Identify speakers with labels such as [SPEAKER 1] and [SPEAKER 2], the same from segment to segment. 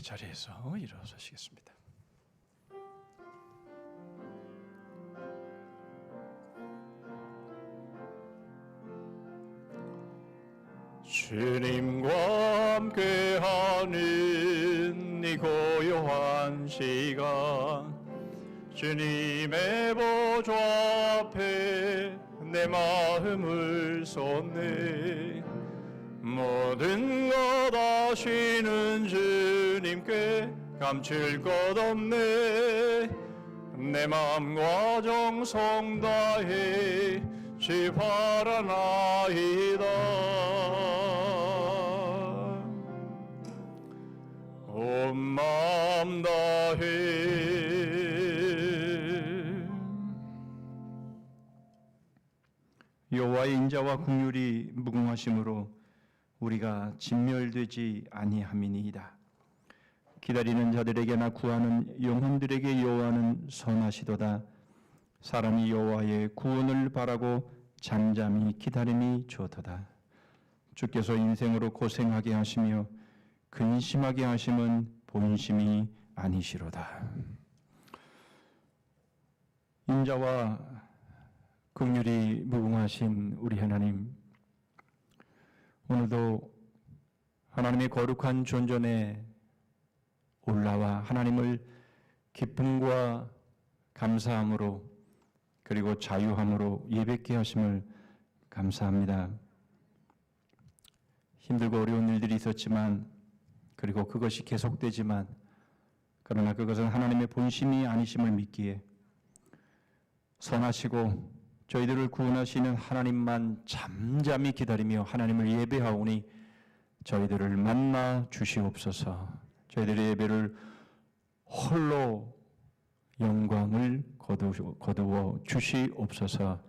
[SPEAKER 1] 자리에서 일어서시겠습니다. 주님과 함께하는 이 고요한 시간, 주님의 보좌 앞에 내 마음을 쏟네. 모든 것 아시는 주님께 감출 것 없네. 내 마음과 정성 다해 바라나이다. 온 마음 다해. 여호와의 인자와 긍휼이 무궁하심으로 우리가 진멸되지 아니함이니이다. 기다리는 자들에게나 구하는 영혼들에게 여호와는 선하시도다. 사람이 여호와의 구원을 바라고 잠잠히 기다림이 좋도다. 주께서 인생으로 고생하게 하시며 근심하게 하심은 본심이 아니시로다. 인자와 긍휼이 무궁하신 우리 하나님, 오늘도 하나님의 거룩한 존전에 올라와 하나님을 기쁨과 감사함으로 그리고 자유함으로 예배케 하심을 감사합니다. 힘들고 어려운 일들이 있었지만, 그리고 그것이 계속되지만, 그러나 그것은 하나님의 본심이 아니심을 믿기에 선하시고 저희들을 구원하시는 하나님만 잠잠히 기다리며 하나님을 예배하오니 저희들을 만나 주시옵소서. 저희들의 예배를 홀로 영광을 거두어 주시옵소서.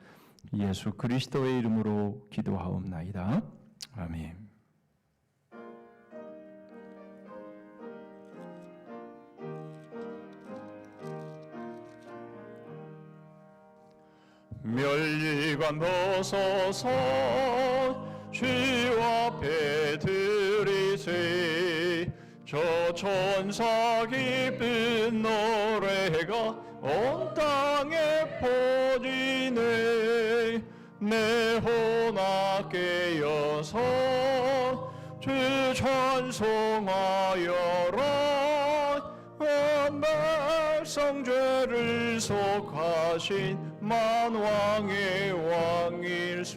[SPEAKER 1] 예수 그리스도의 이름으로 기도하옵나이다. 아멘. 멸류관 벗어서 주 앞에 드리세. 저 천사 기쁜 노래가 온 땅에 퍼지네. 내 혼아 깨어서 주 찬송하여라. 온 백성 죄를 속하신 만왕의 왕일세.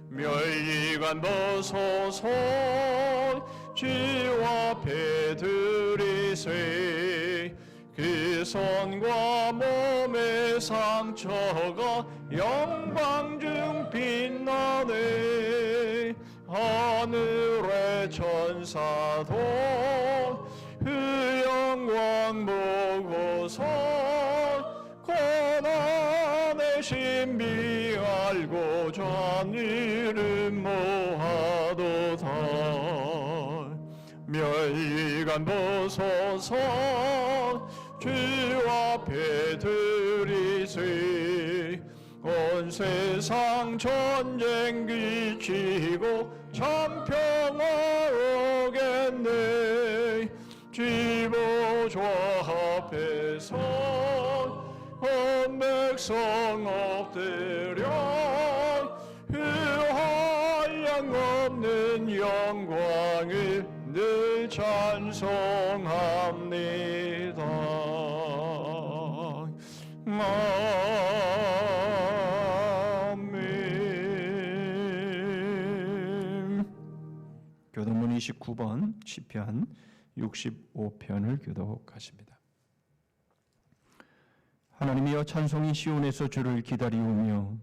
[SPEAKER 1] 멸류관 벗어서 주 앞에 드리세. 그 손과 몸의 상처가 영광 중 빛나네. 하늘의 천사도 그 영광 보고서 고난의 신비 알고 자들은 모하도다. 멸류관 벗어서 주 앞에 드리세. 온 세상 전쟁 그치고 참 평화 오겠네. 주 보좌 앞에서 온 백성 엎드려 그 한량없는 영광을 늘 찬송합니다. 아멘. 교동문 29번 시편 65편을 교독하십니다. 하나님이여 찬송이 시온에서 주를 기다리오며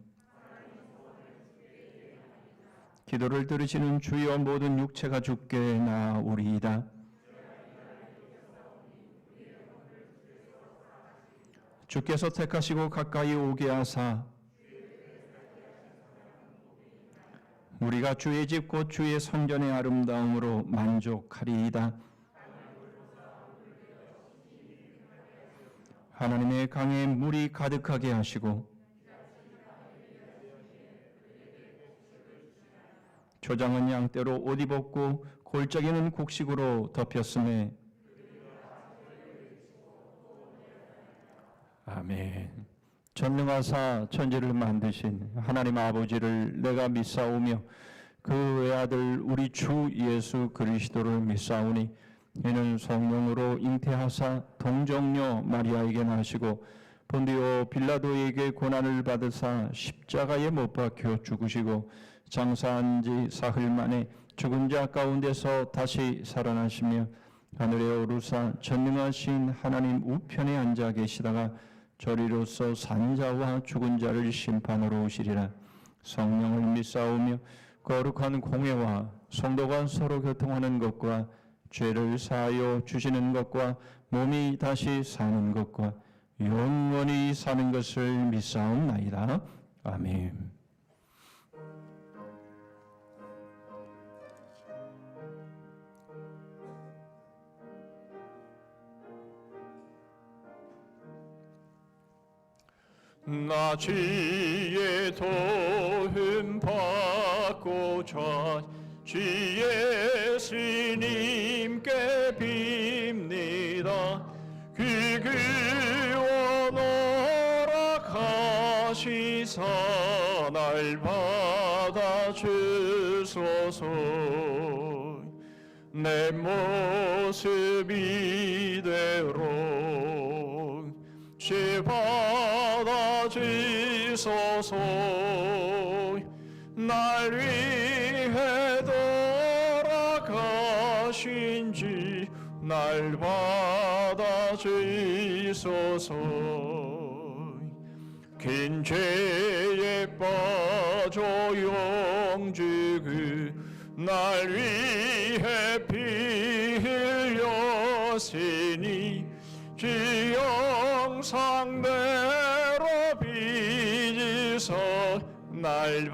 [SPEAKER 1] 기도를 들으시는 주여 모든 육체가 주께 나아오리이다. 주께서 택하시고 가까이 오게 하사 우리가 주의 집 곧 주의 성전의 아름다움으로 만족하리이다. 하나님의 강에 물이 가득하게 하시고 초장은 양떼로 옷 입었고 골짜기는 곡식으로 덮였음에 아멘. 전능하사 천지를 만드신 하나님 아버지를 내가 믿사오며 그 외아들 우리 주 예수 그리스도를 믿사오니 이는 성령으로 잉태하사 동정녀 마리아에게 나시고 본디오 빌라도에게 고난을 받으사 십자가에 못 박혀 죽으시고 장사한 지 사흘 만에 죽은 자 가운데서 다시 살아나시며 하늘에 오르사 전능하신 하나님 우편에 앉아 계시다가 저리로서 산자와 죽은 자를 심판하러 오시리라. 성령을 믿사오며 거룩한 공회와 성도가 서로 교통하는 것과 죄를 사하여 주시는 것과 몸이 다시 사는 것과 영원히 사는 것을 믿사옵나이다. 아멘.
[SPEAKER 2] 나 주의 도움 받고자 주 예수님께 빕니다. 그 구원 허락하시사 날 받아주소서. 내 모습 이대로 주 받아주소서. 날 위해 돌아가신 주 날 받아주소서. 긴 죄에 빠져 영주그 날 위해 피 흘렸으니 주 영상대로 빚으사 날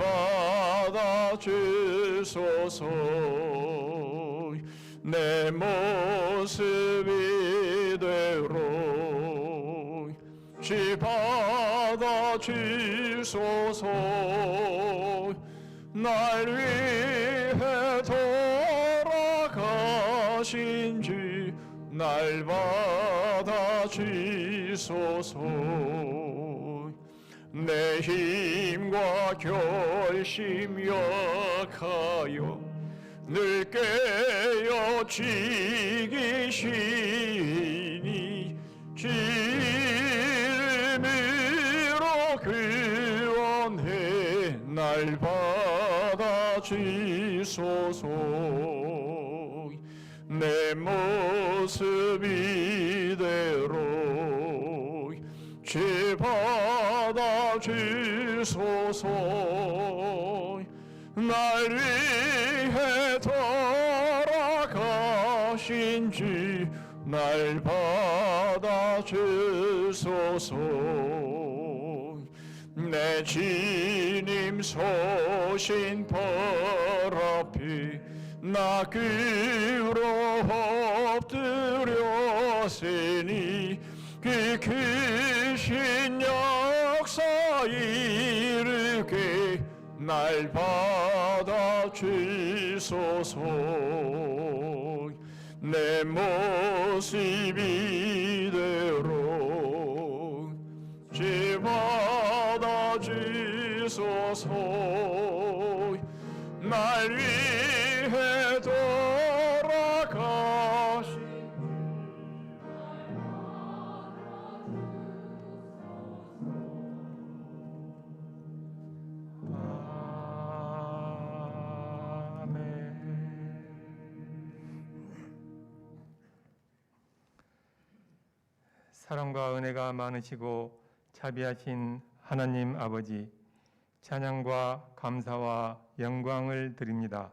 [SPEAKER 2] 받아주소서. 내 모습 이대로 주 받아주소서. 날 위해 돌아가신 주 날 받아주소서. 내 힘과 결심 약하여 늘 깨어지기시니 주 이름으로 구원해 날 받아주소서. 내 모습 이대로 주 받아주소서. 날 위해 돌아가신 주 날 받아주소서. 내 주님 서신 발 앞에 나 그로 엎드렸으니 그 크신 역사 이르게 날 받아주소서. 내 모습 이대로 주 받아주소서. 날 위해 돌아가신
[SPEAKER 3] 사랑과 은혜가 많으시고 자비하신 하나님 아버지, 찬양과 감사와 영광을 드립니다.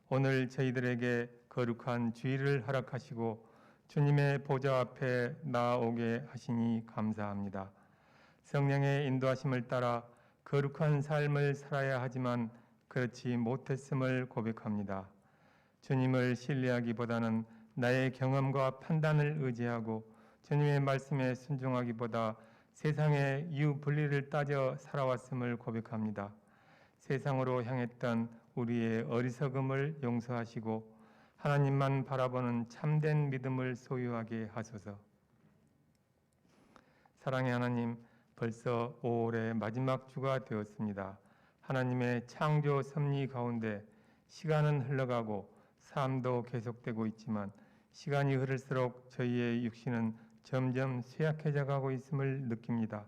[SPEAKER 3] 오늘 저희들에게 거룩한 주일을 허락하시고 주님의 보좌 앞에 나아오게 하시니 감사합니다. 성령의 인도하심을 따라 거룩한 삶을 살아야 하지만 그렇지 못했음을 고백합니다. 주님을 신뢰하기보다는 나의 경험과 판단을 의지하고 주님의 말씀에 순종하기보다 세상의 이유 분리를 따져 살아왔음을 고백합니다. 세상으로 향했던 우리의 어리석음을 용서하시고 하나님만 바라보는 참된 믿음을 소유하게 하소서. 사랑의 하나님, 벌써 5월의 마지막 주가 되었습니다. 하나님의 창조 섭리 가운데 시간은 흘러가고 삶도 계속되고 있지만 시간이 흐를수록 저희의 육신은 점점 쇠약해져 가고 있음을 느낍니다.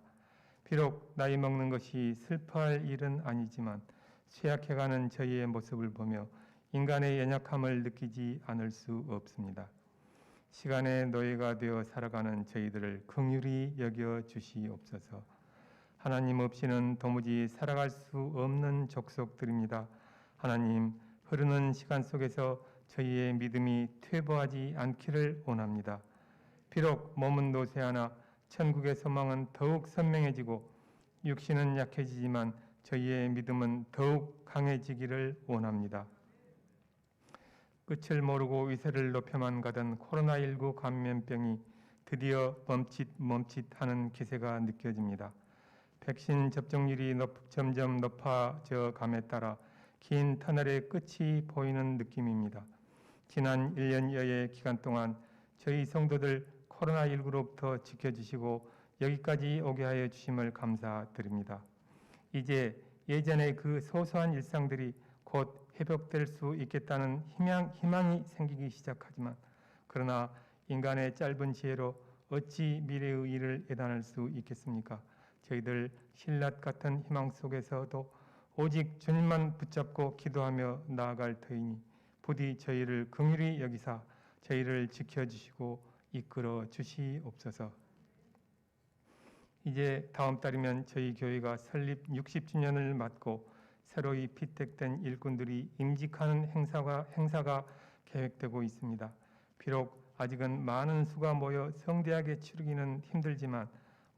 [SPEAKER 3] 비록 나이 먹는 것이 슬퍼할 일은 아니지만 쇠약해가는 저희의 모습을 보며 인간의 연약함을 느끼지 않을 수 없습니다. 시간의 노예가 되어 살아가는 저희들을 긍휼히 여겨 주시옵소서. 하나님 없이는 도무지 살아갈 수 없는 족속들입니다. 하나님, 흐르는 시간 속에서 저희의 믿음이 퇴보하지 않기를 원합니다. 비록 몸은 노쇠하나 천국의 소망은 더욱 선명해지고 육신은 약해지지만 저희의 믿음은 더욱 강해지기를 원합니다. 끝을 모르고 위세를 높여만 가던 코로나19 감염병이 드디어 멈칫하는 기세가 느껴집니다. 백신 접종률이 점점 높아져 감에 따라 긴 터널의 끝이 보이는 느낌입니다. 지난 1년여의 기간 동안 저희 성도들 코로나19로부터 지켜주시고 여기까지 오게 하여 주심을 감사드립니다. 이제 예전의 그 소소한 일상들이 곧 회복될 수 있겠다는 희망이 생기기 시작하지만 그러나 인간의 짧은 지혜로 어찌 미래의 일을 예단할 수 있겠습니까? 저희들 신라 같은 희망 속에서도 오직 주님만 붙잡고 기도하며 나아갈 터이니 부디 저희를 긍휼히 여기사 저희를 지켜주시고 이끌어 주시옵소서. 이제 다음 달이면 저희 교회가 설립 60주년을 맞고 새로이 피택된 일꾼들이 임직하는 행사가 계획되고 있습니다. 비록 아직은 많은 수가 모여 성대하게 치르기는 힘들지만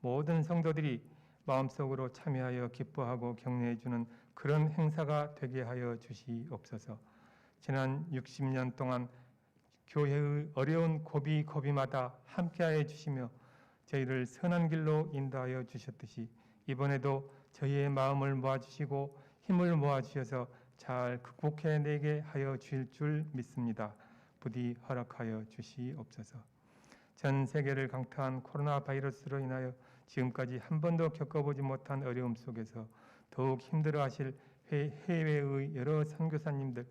[SPEAKER 3] 모든 성도들이 마음속으로 참여하여 기뻐하고 격려해주는 그런 행사가 되게 하여 주시옵소서. 지난 60년 동안 교회의 어려운 고비마다 함께하여 주시며 저희를 선한 길로 인도하여 주셨듯이 이번에도 저희의 마음을 모아주시고 힘을 모아주셔서 잘 극복해내게 하여 주실 줄 믿습니다. 부디 허락하여 주시옵소서. 전 세계를 강타한 코로나 바이러스로 인하여 지금까지 한 번도 겪어보지 못한 어려움 속에서 더욱 힘들어하실 해외의 여러 선교사님들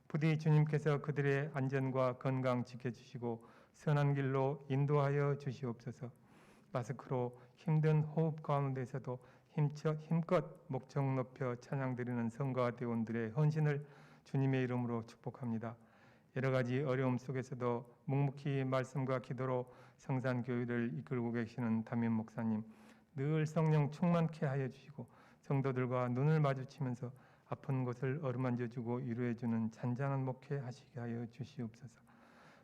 [SPEAKER 3] 부디 주님께서 그들의 안전과 건강 지켜주시고 선한 길로 인도하여 주시옵소서. 마스크로 힘든 호흡 가운데서도 힘껏 목청 높여 찬양드리는 성가 대원들의 헌신을 주님의 이름으로 축복합니다. 여러 가지 어려움 속에서도 묵묵히 말씀과 기도로 성산교회를 이끌고 계시는 담임 목사님, 늘 성령 충만케 하여 주시고 성도들과 눈을 마주치면서 아픈 곳을 어루만져주고 위로해주는 잔잔한 목회 하시게 하여 주시옵소서.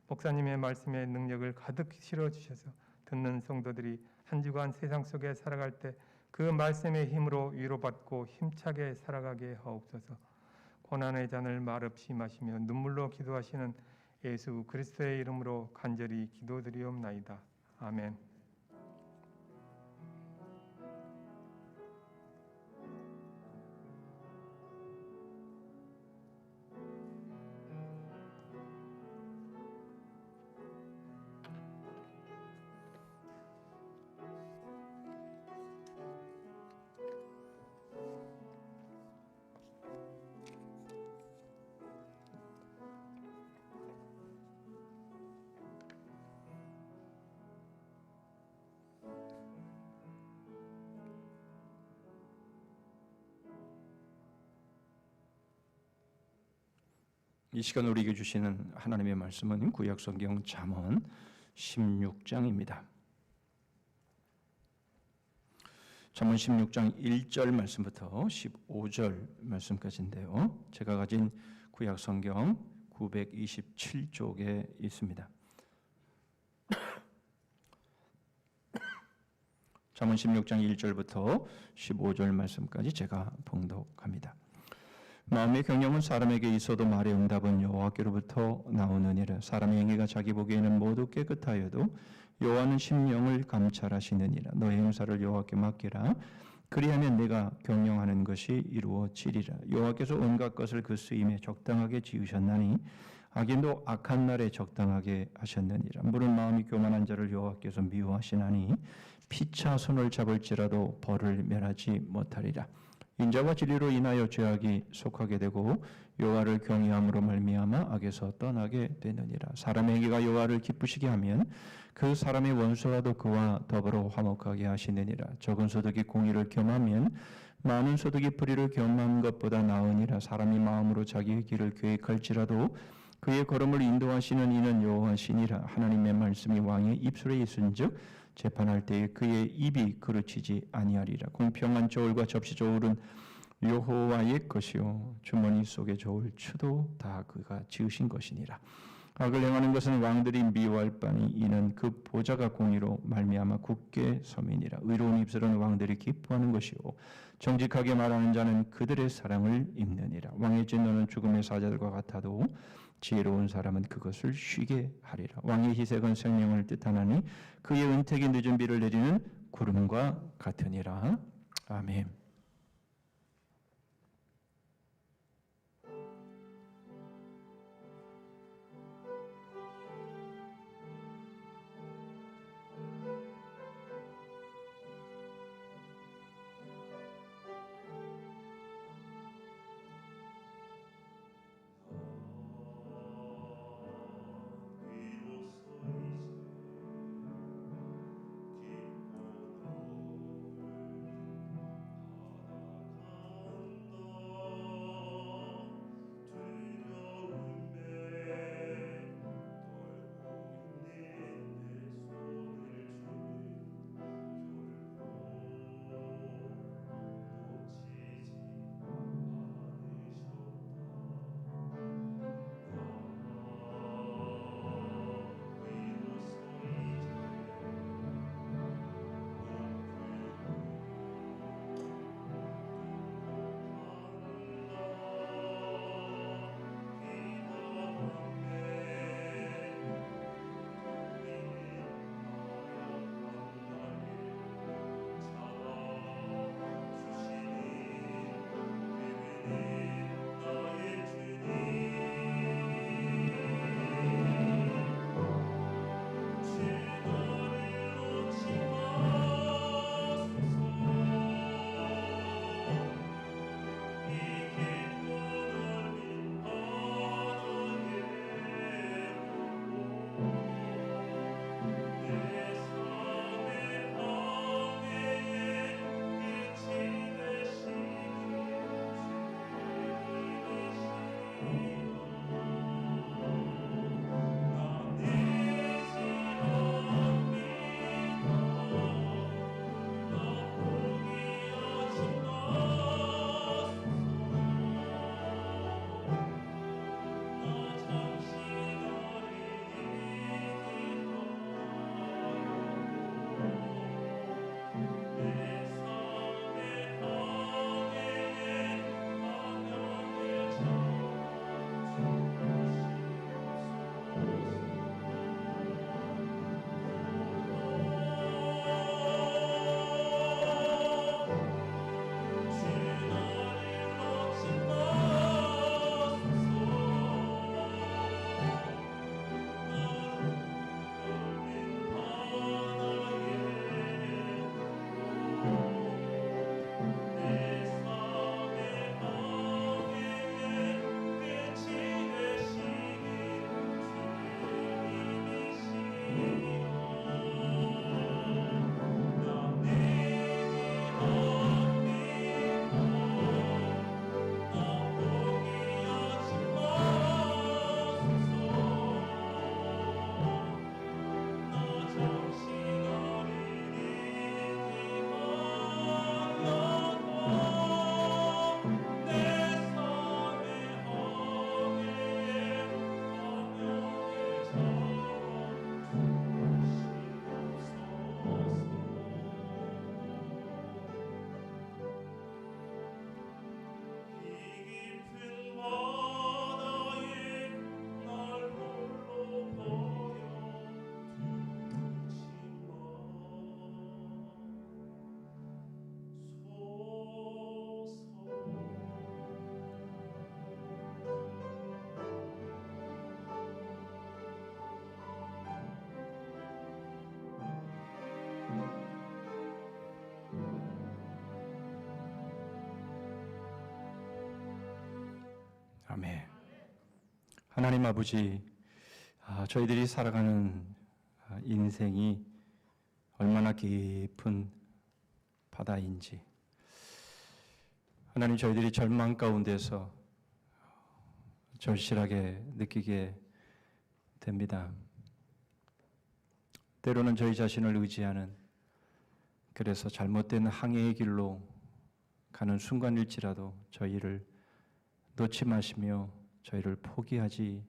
[SPEAKER 3] 목사님의 말씀에 능력을 가득 실어주셔서 듣는 성도들이 한 주간 세상 속에 살아갈 때 그 말씀의 힘으로 위로받고 힘차게 살아가게 하옵소서. 고난의 잔을 말없이 마시며 눈물로 기도하시는 예수 그리스도의 이름으로 간절히 기도드리옵나이다. 아멘.
[SPEAKER 1] 이 시간 우리에게 주시는 하나님의 말씀은 구약성경 잠언 16장입니다. 잠언 16장 1절 말씀부터 15절 말씀까지인데요. 제가 가진 구약성경 927쪽에 있습니다. 잠언 16장 1절부터 15절 말씀까지 제가 봉독합니다. 마음의 경영은 사람에게 있어도 말의 응답은 여호와께로부터 나오느니라. 사람의 행위가 자기 보기에는 모두 깨끗하여도 여호와는 심령을 감찰하시느니라. 너의 행사를 여호와께 맡기라. 그리하면 내가 경영하는 것이 이루어지리라. 여호와께서 온갖 것을 그 쓰임에 적당하게 지으셨나니 악인도 악한 날에 적당하게 하셨느니라. 물은 마음이 교만한 자를 여호와께서 미워하시나니 피차 손을 잡을지라도 벌을 면하지 못하리라. 인자와 진리로 인하여 죄악이 속하게 되고 여호와를 경외함으로 말미암아 악에서 떠나게 되느니라. 사람의 행위가 여호와를 기쁘시게 하면 그 사람의 원수와도 그와 더불어 화목하게 하시느니라. 적은 소득이 공의를 겸하면 많은 소득이 불의를 겸한 것보다 나으니라. 사람이 마음으로 자기의 길을 계획할지라도 그의 걸음을 인도하시는 이는 여호와시니라. 하나님의 말씀이 왕의 입술에 있은즉 재판할 때에 그의 입이 그르치지 아니하리라. 공평한 저울과 접시 저울은 여호와의 것이요 주머니 속에 저울 추도 다 그가 지으신 것이니라. 악을 행하는 것은 왕들이 미워할 바니 이는 그 보좌가 공의로 말미암아 굳게 섬이니라. 의로운 입술은 왕들이 기뻐하는 것이요 정직하게 말하는 자는 그들의 사랑을 입느니라. 왕의 진노는 죽음의 사자들과 같아도 지혜로운 사람은 그것을 쉬게 하리라. 왕의 희색은 생명을 뜻하나니 그의 은택이 늦은 비를 내리는 구름과 같으니라. 아멘. 아멘. 하나님 아버지, 저희들이 살아가는 인생이 얼마나 깊은 바다인지, 하나님, 저희들이 절망 가운데서 절실하게 느끼게 됩니다. 때로는 저희 자신을 의지하는, 그래서 잘못된 항해의 길로 가는 순간일지라도 저희를 놓지 마시며 저희를 포기하지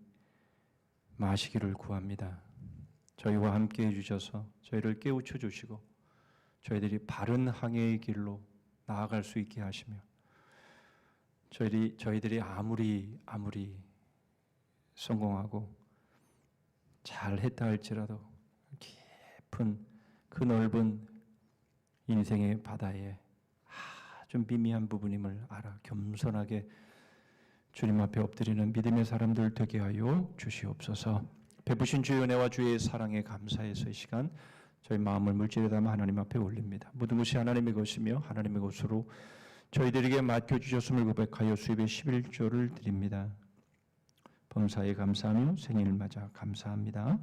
[SPEAKER 1] 마시기를 구합니다. 저희와 함께 해주셔서 저희를 깨우쳐 주시고 저희들이 바른 항해의 길로 나아갈 수 있게 하시며, 저희들이 아무리 성공하고 잘했다 할지라도 깊은 그 넓은 인생의 바다에 아주 미미한 부분임을 알아 겸손하게 주님 앞에 엎드리는 믿음의 사람들 되게 하여 주시옵소서. 베푸신 주의 은혜와 주의 사랑에 감사해서 이 시간 저희 마음을 물질에 담아 하나님 앞에 올립니다. 모든 것이 하나님의 것이며 하나님의 것으로 저희들에게 맡겨주셨음을 고백하여 수입의 11조를 드립니다. 범사에 감사하며 생일 맞아 감사합니다.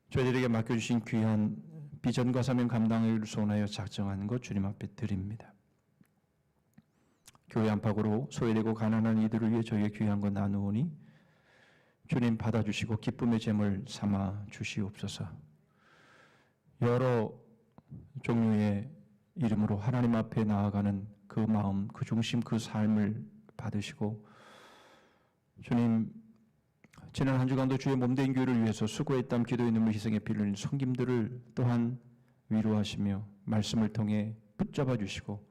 [SPEAKER 1] 저희들에게 맡겨주신 귀한 비전과 사명 감당을 소원하여 작정한 것 주님 앞에 드립니다. 교회 안팎으로 소외되고 가난한 이들을 위해 저희의 귀한 것 나누오니 주님 받아주시고 기쁨의 제물 삼아 주시옵소서. 여러 종류의 이름으로 하나님 앞에 나아가는 그 마음, 그 중심, 그 삶을 받으시고, 주님, 지난 한 주간도 주의 몸된 교회를 위해서 수고의 땀, 기도의 눈물, 희생의 피를 흘린 성김들을 또한 위로하시며 말씀을 통해 붙잡아 주시고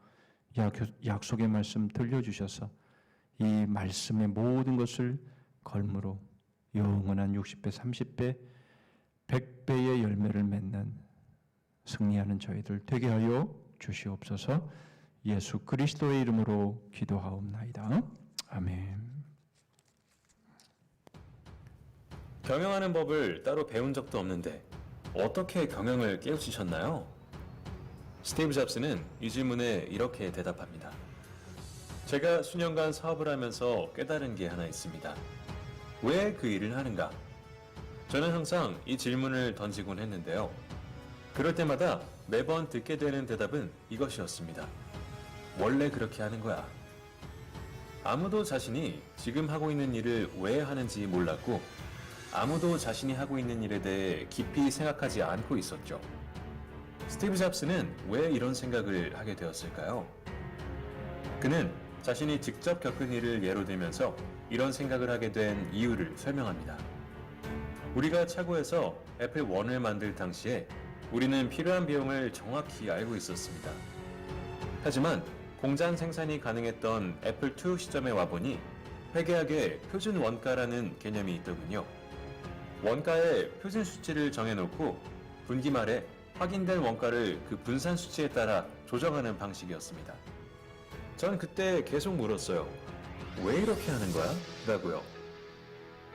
[SPEAKER 1] 약속의 말씀 들려주셔서 이 말씀의 모든 것을 걸므로 영원한 60배, 30배, 100배의 열매를 맺는 승리하는 저희들 되게 하여 주시옵소서. 예수 그리스도의 이름으로 기도하옵나이다. 아멘.
[SPEAKER 4] 경영하는 법을 따로 배운 적도 없는데 어떻게 경영을 깨우치셨나요? 스티브 잡스는 이 질문에 이렇게 대답합니다. 제가 수년간 사업을 하면서 깨달은 게 하나 있습니다. 왜 그 일을 하는가? 저는 항상 이 질문을 던지곤 했는데요. 그럴 때마다 매번 듣게 되는 대답은 이것이었습니다. 원래 그렇게 하는 거야. 아무도 자신이 지금 하고 있는 일을 왜 하는지 몰랐고, 아무도 자신이 하고 있는 일에 대해 깊이 생각하지 않고 있었죠. 스티브 잡스는 왜 이런 생각을 하게 되었을까요? 그는 자신이 직접 겪은 일을 예로 들면서 이런 생각을 하게 된 이유를 설명합니다. 우리가 차고에서 애플 1을 만들 당시에 우리는 필요한 비용을 정확히 알고 있었습니다. 하지만 공장 생산이 가능했던 애플 2 시점에 와보니 회계학에 표준 원가라는 개념이 있더군요. 원가의 표준 수치를 정해놓고 분기 말에 확인된 원가를 그 분산 수치에 따라 조정하는 방식이었습니다. 전 그때 계속 물었어요. 왜 이렇게 하는 거야? 라고요.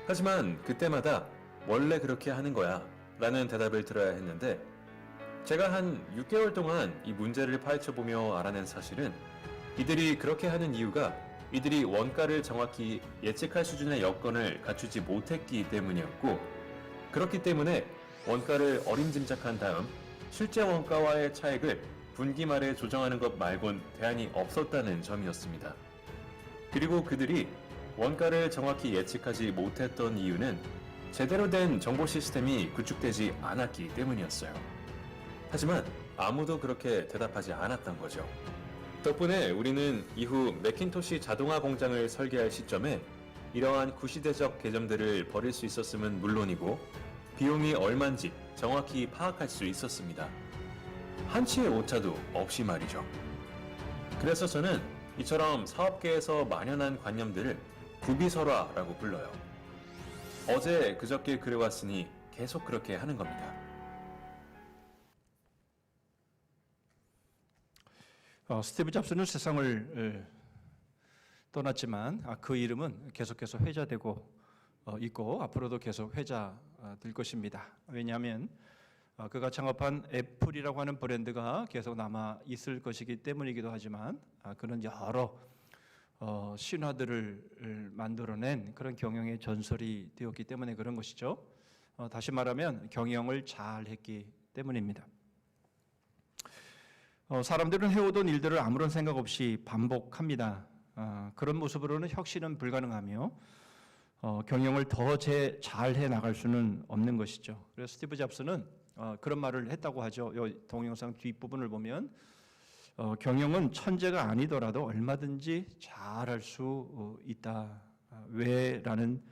[SPEAKER 4] 하지만 그때마다 원래 그렇게 하는 거야 라는 대답을 들어야 했는데, 제가 한 6개월 동안 이 문제를 파헤쳐보며 알아낸 사실은 이들이 그렇게 하는 이유가 이들이 원가를 정확히 예측할 수준의 여건을 갖추지 못했기 때문이었고, 그렇기 때문에 원가를 어림짐작한 다음 실제 원가와의 차액을 분기 말에 조정하는 것 말곤 대안이 없었다는 점이었습니다. 그리고 그들이 원가를 정확히 예측하지 못했던 이유는 제대로 된 정보 시스템이 구축되지 않았기 때문이었어요. 하지만 아무도 그렇게 대답하지 않았던 거죠. 덕분에 우리는 이후 매킨토시 자동화 공장을 설계할 시점에 이러한 구시대적 개념들을 버릴 수 있었음은 물론이고 비용이 얼만지 정확히 파악할 수 있었습니다. 한치의 오차도 없이 말이죠. 그래서 저는 이처럼 사업계에서 만연한 관념들을 구비설화라고 불러요. 어제 그저께 그래왔으니 계속 그렇게 하는 겁니다.
[SPEAKER 1] 스티브 잡스는 세상을 떠났지만 그 이름은 계속해서 회자되고 있고 앞으로도 계속 회자될 것입니다. 왜냐하면 그가 창업한 애플이라고 하는 브랜드가 계속 남아 있을 것이기 때문이기도 하지만 그는 여러 신화들을 만들어낸 그런 경영의 전설이 되었기 때문에 그런 것이죠. 다시 말하면 경영을 잘 했기 때문입니다. 사람들은 해오던 일들을 아무런 생각 없이 반복합니다. 그런 모습으로는 혁신은 불가능하며 경영을 더 잘해 나갈 수는 없는 것이죠. 그래서 스티브 잡스는 그런 말을 했다고 하죠. 이 동영상 뒷부분을 보면 경영은 천재가 아니더라도 얼마든지 잘할 수 있다. 왜? 라는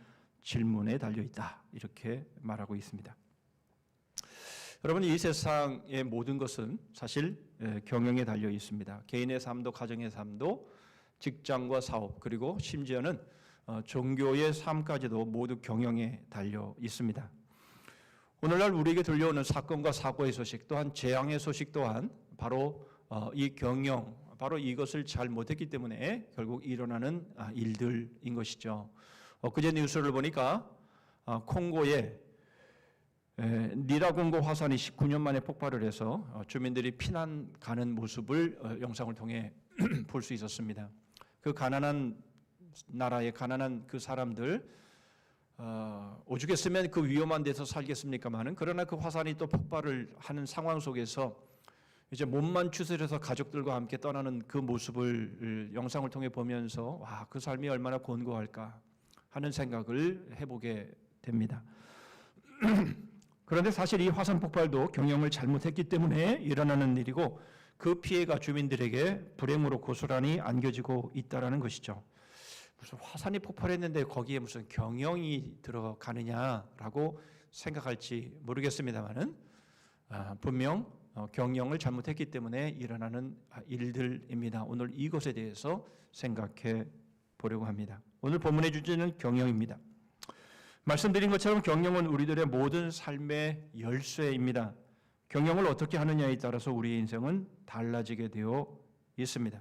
[SPEAKER 1] 질문에 달려 있다. 이렇게 말하고 있습니다. 여러분, 이 세상의 모든 것은 사실 경영에 달려 있습니다. 개인의 삶도 가정의 삶도 직장과 사업 그리고 심지어는 종교의 삶까지도 모두 경영에 달려 있습니다. 오늘날 우리에게 들려오는 사건과 사고의 소식 또한 재앙의 소식 또한 바로 이 경영, 바로 이것을 잘 못했기 때문에 결국 일어나는 일들인 것이죠. 그제 뉴스를 보니까 콩고에 니라공고 화산이 19년 만에 폭발을 해서 주민들이 피난 가는 모습을 영상을 통해 볼 수 있었습니다. 그 가난한 나라의 가난한 그 사람들 오죽했으면 그 위험한 데서 살겠습니까마는 그러나 그 화산이 또 폭발을 하는 상황 속에서 이제 몸만 추스려서 가족들과 함께 떠나는 그 모습을 영상을 통해 보면서 와, 그 삶이 얼마나 곤고할까 하는 생각을 해보게 됩니다. 그런데 사실 이 화산 폭발도 경영을 잘못했기 때문에 일어나는 일이고 그 피해가 주민들에게 불행으로 고스란히 안겨지고 있다라는 것이죠. 무슨 화산이 폭발했는데 거기에 무슨 경영이 들어가느냐라고 생각할지 모르겠습니다만은 분명 경영을 잘못했기 때문에 일어나는 일들입니다. 오늘 이것에 대해서 생각해 보려고 합니다. 오늘 본문의 주제는 경영입니다. 말씀드린 것처럼 경영은 우리들의 모든 삶의 열쇠입니다. 경영을 어떻게 하느냐에 따라서 우리의 인생은 달라지게 되어 있습니다.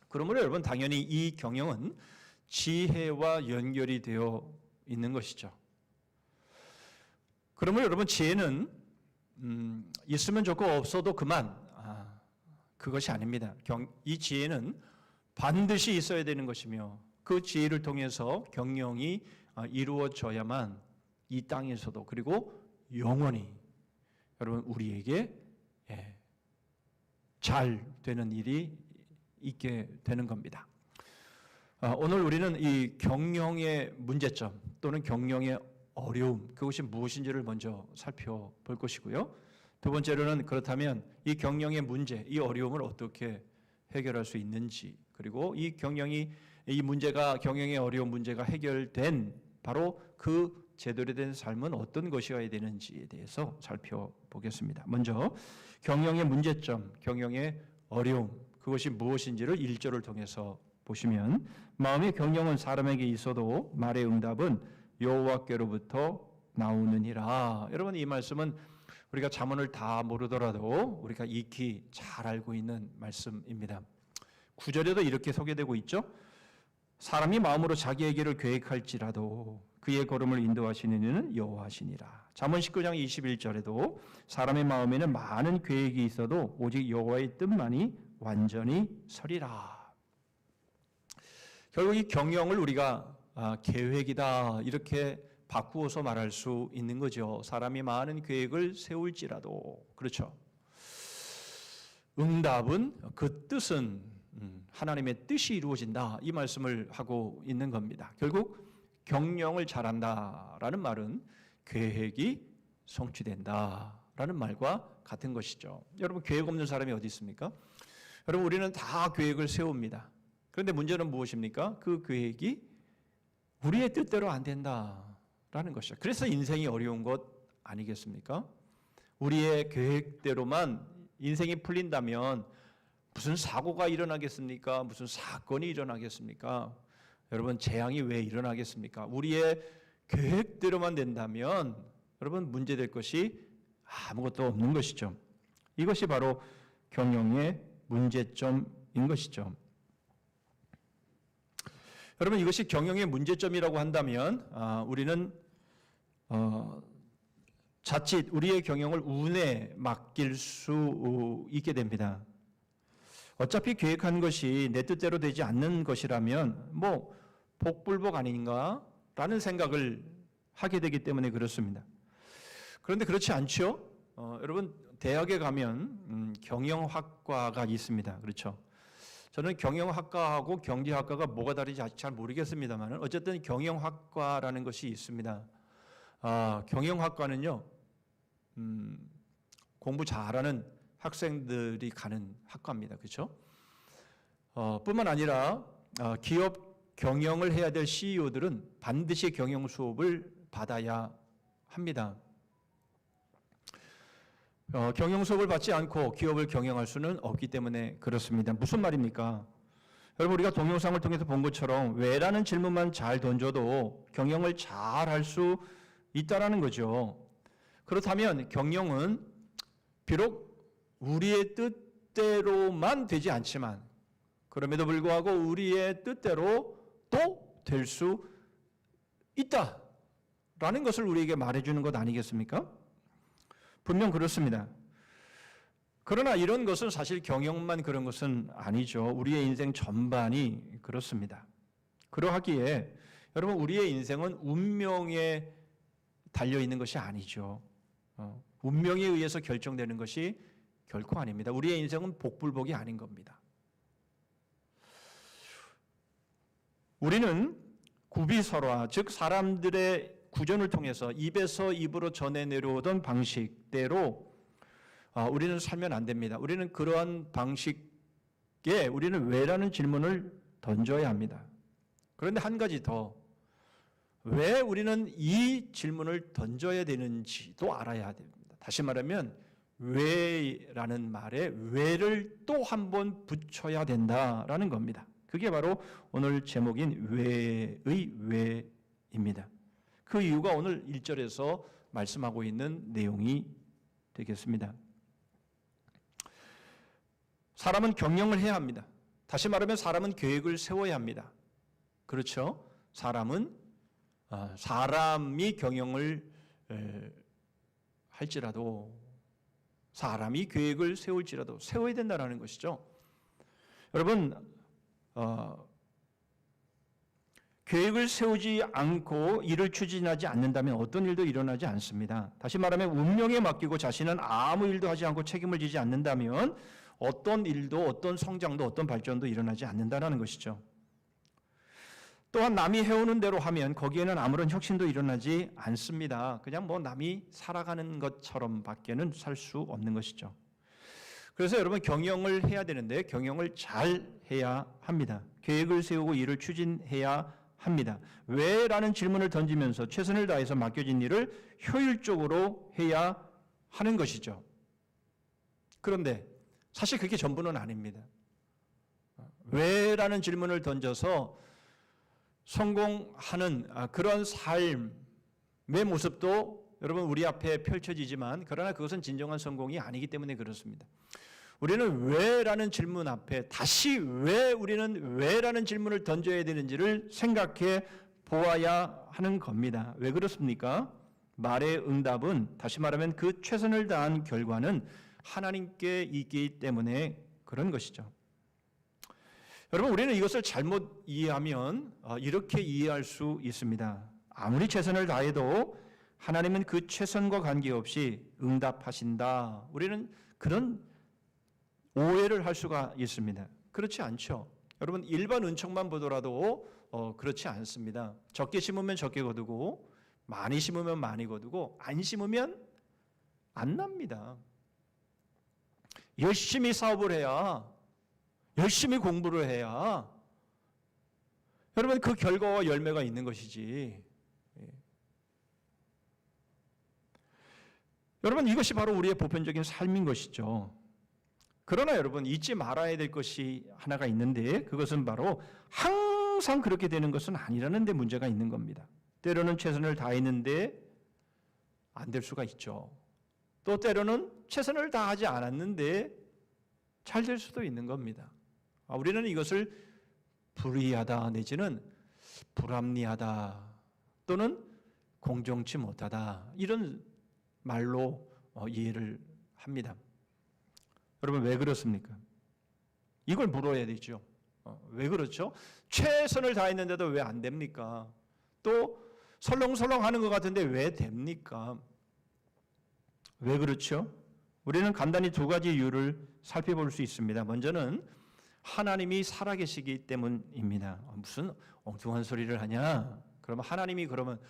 [SPEAKER 1] 그러므로 여러분 당연히 이 경영은 지혜와 연결이 되어 있는 것이죠. 그러므로 여러분 지혜는 있으면 좋고 없어도 그만 그것이 아닙니다. 이 지혜는 반드시 있어야 되는 것이며 그 지혜를 통해서 경영이 이루어져야만 이 땅에서도 그리고 영원히 여러분 우리에게 잘 되는 일이 있게 되는 겁니다. 오늘 우리는 이 경영의 문제점 또는 경영의 어려움 그것이 무엇인지를 먼저 살펴볼 것이고요. 두 번째로는 그렇다면 이 경영의 문제, 이 어려움을 어떻게 해결할 수 있는지 그리고 이 경영의 어려운 문제가 해결된 바로 그 제대로 된 삶은 어떤 것이어야 되는지에 대해서 살펴보겠습니다. 먼저 경영의 문제점, 경영의 어려움 그것이 무엇인지를 1절을 통해서 보시면 마음의 경영은 사람에게 있어도 말의 응답은 여호와께로부터 나오느니라. 여러분 이 말씀은 우리가 잠언을 다 모르더라도 우리가 익히 잘 알고 있는 말씀입니다. 9절에도 이렇게 소개되고 있죠. 사람이 마음으로 자기의 길을 계획할지라도 그의 걸음을 인도하시는 이는 여호와시니라. 잠언 19장 21절에도 사람의 마음에는 많은 계획이 있어도 오직 여호와의 뜻만이 완전히 서리라. 결국 이 경영을 우리가 계획이다 이렇게 바꾸어서 말할 수 있는 거죠. 사람이 많은 계획을 세울지라도 그렇죠. 응답은 그 뜻은 하나님의 뜻이 이루어진다 이 말씀을 하고 있는 겁니다. 결국 경영을 잘한다라는 말은 계획이 성취된다라는 말과 같은 것이죠. 여러분 계획 없는 사람이 어디 있습니까? 여러분 우리는 다 계획을 세웁니다. 그런데 문제는 무엇입니까? 그 계획이 우리의 뜻대로 안 된다라는 것이죠. 그래서 인생이 어려운 것 아니겠습니까? 우리의 계획대로만 인생이 풀린다면 무슨 사고가 일어나겠습니까? 무슨 사건이 일어나겠습니까? 여러분 재앙이 왜 일어나겠습니까? 우리의 계획대로만 된다면 여러분 문제될 것이 아무것도 없는 것이죠. 이것이 바로 경영의 문제점인 것이죠. 여러분 이것이 경영의 문제점이라고 한다면 우리는 자칫 우리의 경영을 운에 맡길 수 있게 됩니다. 어차피 계획한 것이 내 뜻대로 되지 않는 것이라면 뭐 복불복 아닌가라는 생각을 하게 되기 때문에 그렇습니다. 그런데 그렇지 않죠? 여러분 대학에 가면 경영학과가 있습니다. 그렇죠? 저는 경영학과하고 경제학과가 뭐가 다른지 아직 잘 모르겠습니다만 어쨌든 경영학과라는 것이 있습니다. 경영학과는요 공부 잘하는 학생들이 가는 학과입니다. 그렇죠? 뿐만 아니라 기업 경영을 해야 될 CEO들은 반드시 경영 수업을 받아야 합니다. 경영 수업을 받지 않고 기업을 경영할 수는 없기 때문에 그렇습니다. 무슨 말입니까? 여러분 우리가 동영상을 통해서 본 것처럼 왜라는 질문만 잘 던져도 경영을 잘 할 수 있다라는 거죠. 그렇다면 경영은 비록 우리의 뜻대로만 되지 않지만 그럼에도 불구하고 우리의 뜻대로 또 될 수 있다라는 것을 우리에게 말해주는 것 아니겠습니까? 분명 그렇습니다. 그러나 이런 것은 사실 경영만 그런 것은 아니죠. 우리의 인생 전반이 그렇습니다. 그러하기에 여러분 우리의 인생은 운명에 달려있는 것이 아니죠. 운명에 의해서 결정되는 것이 결코 아닙니다. 우리의 인생은 복불복이 아닌 겁니다. 우리는 구비설화, 즉 사람들의 구전을 통해서 입에서 입으로 전해 내려오던 방식대로 우리는 살면 안 됩니다. 우리는 그러한 방식에 우리는 왜라는 질문을 던져야 합니다. 그런데 한 가지 더, 왜 우리는 이 질문을 던져야 되는지도 알아야 됩니다. 다시 말하면 왜라는 말에 왜를 또 한 번 붙여야 된다라는 겁니다. 그게 바로 오늘 제목인 왜의 왜입니다. 그 이유가 오늘 1절에서 말씀하고 있는 내용이 되겠습니다. 사람은 경영을 해야 합니다. 다시 말하면 사람은 계획을 세워야 합니다. 그렇죠? 사람이 경영을 할지라도 사람이 계획을 세울지라도 세워야 된다는 것이죠. 여러분 계획을 세우지 않고 일을 추진하지 않는다면 어떤 일도 일어나지 않습니다. 다시 말하면 운명에 맡기고 자신은 아무 일도 하지 않고 책임을 지지 않는다면 어떤 일도 어떤 성장도 어떤 발전도 일어나지 않는다는 것이죠. 또한 남이 해오는 대로 하면 거기에는 아무런 혁신도 일어나지 않습니다. 그냥 뭐 남이 살아가는 것처럼 밖에는 살 수 없는 것이죠. 그래서 여러분 경영을 해야 되는데 경영을 잘 해야 합니다. 계획을 세우고 일을 추진해야 합니다. 왜라는 질문을 던지면서 최선을 다해서 맡겨진 일을 효율적으로 해야 하는 것이죠. 그런데 사실 그게 전부는 아닙니다. 왜라는 질문을 던져서 성공하는 그런 삶의 모습도 여러분 우리 앞에 펼쳐지지만 그러나 그것은 진정한 성공이 아니기 때문에 그렇습니다. 우리는 왜라는 질문 앞에 다시 왜 우리는 왜라는 질문을 던져야 되는지를 생각해 보아야 하는 겁니다. 왜 그렇습니까? 말의 응답은 다시 말하면 그 최선을 다한 결과는 하나님께 있기 때문에 그런 것이죠. 여러분 우리는 이것을 잘못 이해하면 이렇게 이해할 수 있습니다. 아무리 최선을 다해도 하나님은 그 최선과 관계없이 응답하신다. 우리는 그런 오해를 할 수가 있습니다. 그렇지 않죠. 여러분 일반 은총만 보더라도 그렇지 않습니다. 적게 심으면 적게 거두고 많이 심으면 많이 거두고 안 심으면 안 납니다. 열심히 사업을 해야 열심히 공부를 해야 여러분 그 결과와 열매가 있는 것이지. 여러분 이것이 바로 우리의 보편적인 삶인 것이죠. 그러나 여러분 잊지 말아야 될 것이 하나가 있는데 그것은 바로 항상 그렇게 되는 것은 아니라는 데 문제가 있는 겁니다. 때로는 최선을 다했는데 안 될 수가 있죠. 또 때로는 최선을 다하지 않았는데 잘 될 수도 있는 겁니다. 우리는 이것을 불의하다 내지는 불합리하다 또는 공정치 못하다 이런 말로 이해를 합니다. 여러분 왜 그렇습니까? 이걸 물어야 되죠. 왜 그렇죠? 최선을 다했는데도 왜 안 됩니까? 또 설렁설렁 하는 것 같은데 왜 됩니까? 왜 그렇죠? 우리는 간단히 두 가지 이유를 살펴볼 수 있습니다. 먼저는 하나님이 살아계시기 때문입니다. 무슨 엉뚱한 소리를 하냐? 그러면 하나님이 그러면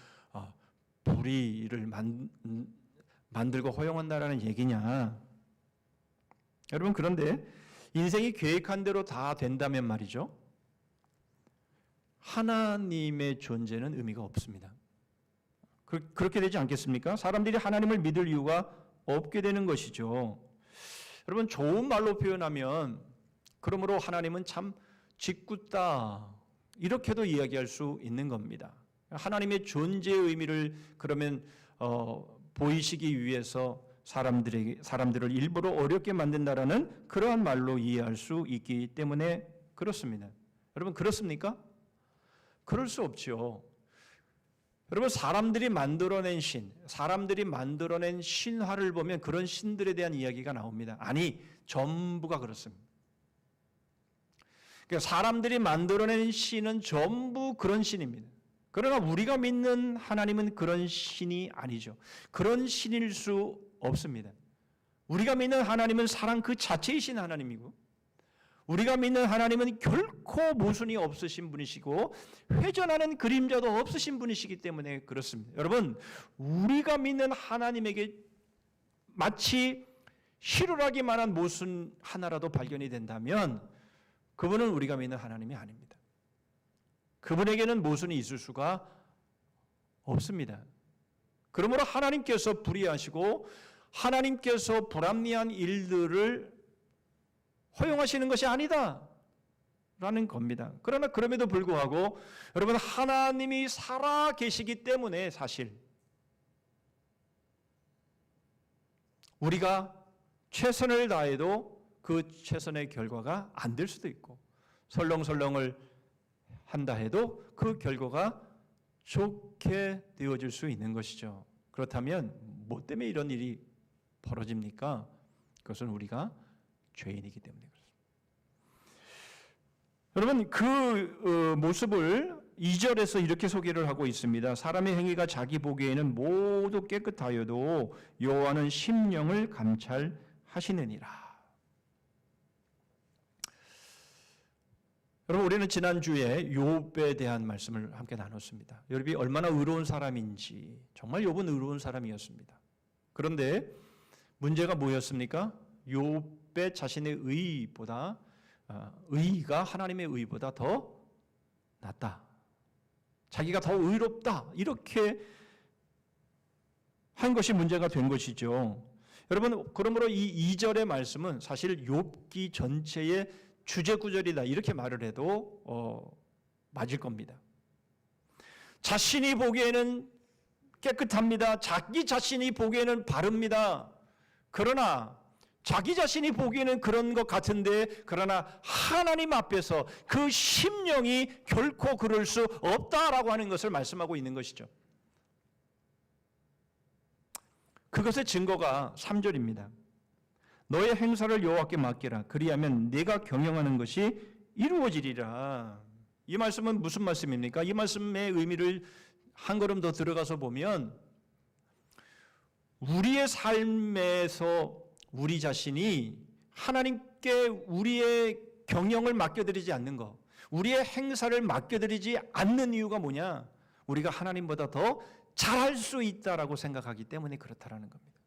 [SPEAKER 1] 불의를 만들고 허용한다라는 얘기냐? 여러분, 그런데 인생이 계획한 대로 다 된다면 말이죠, 하나님의 존재는 의미가 없습니다. 그렇게 되지 않겠습니까? 사람들이 하나님을 믿을 이유가 없게 되는 것이죠. 여러분, 좋은 말로 표현하면 그러므로 하나님은 참 짓궂다, 이렇게도 이야기할 수 있는 겁니다. 하나님의 존재의 의미를 그러면 보이시기 위해서 사람들을 일부러 어렵게 만든다라는 그러한 말로 이해할 수 있기 때문에 그렇습니다. 여러분, 그렇습니까? 그럴 수 없죠. 여러분, 사람들이 만들어낸 신화를 보면 그런 신들에 대한 이야기가 나옵니다. 아니, 전부가 그렇습니다. 그러니까 사람들이 만들어낸 신은 전부 그런 신입니다. 그러나 우리가 믿는 하나님은 그런 신이 아니죠. 그런 신일 수 없습니다. 우리가 믿는 하나님은 사랑 그 자체이신 하나님이고, 우리가 믿는 하나님은 결코 모순이 없으신 분이시고 회전하는 그림자도 없으신 분이시기 때문에 그렇습니다. 여러분, 우리가 믿는 하나님에게 마치 희루라기만한 모순 하나라도 발견이 된다면 그분은 우리가 믿는 하나님이 아닙니다. 그분에게는 모순이 있을 수가 없습니다. 그러므로 하나님께서 불의하시고 하나님께서 불합리한 일들을 허용하시는 것이 아니다 라는 겁니다. 그러나 그럼에도 불구하고 여러분, 하나님이 살아 계시기 때문에 사실 우리가 최선을 다해도 그 최선의 결과가 안 될 수도 있고, 설렁설렁을 한다 해도 그 결과가 좋게 되어질 수 있는 것이죠. 그렇다면 뭐 때문에 이런 일이 벌어집니까? 그것은 우리가 죄인이기 때문에 그렇습니다. 여러분, 그 모습을 2절에서 이렇게 소개를 하고 있습니다. 사람의 행위가 자기 보기에는 모두 깨끗하여도 여호와는 심령을 감찰하시느니라. 여러분, 우리는 지난주에 욥에 대한 말씀을 함께 나눴습니다. 욥이 얼마나 의로운 사람인지, 정말 욥은 의로운 사람이었습니다. 그런데 문제가 뭐였습니까? 욥의 자신의 의의가 하나님의 의의보다 더 낫다, 자기가 더 의롭다, 이렇게 한 것이 문제가 된 것이죠. 여러분, 그러므로 이 2절의 말씀은 사실 욥기 전체의 주제 구절이다, 이렇게 말을 해도 맞을 겁니다. 자신이 보기에는 깨끗합니다. 자기 자신이 보기에는 바릅니다. 그러나 자기 자신이 보기에는 그런 것 같은데, 그러나 하나님 앞에서 그 심령이 결코 그럴 수 없다라고 하는 것을 말씀하고 있는 것이죠. 그것의 증거가 3절입니다. 너의 행사를 여호와께 맡기라. 그리하면 내가 경영하는 것이 이루어지리라. 이 말씀은 무슨 말씀입니까? 이 말씀의 의미를 한 걸음 더 들어가서 보면, 우리의 삶에서 우리 자신이 하나님께 우리의 경영을 맡겨드리지 않는 것, 우리의 행사를 맡겨드리지 않는 이유가 뭐냐? 우리가 하나님보다 더 잘할 수 있다라고 생각하기 때문에 그렇다라는 겁니다.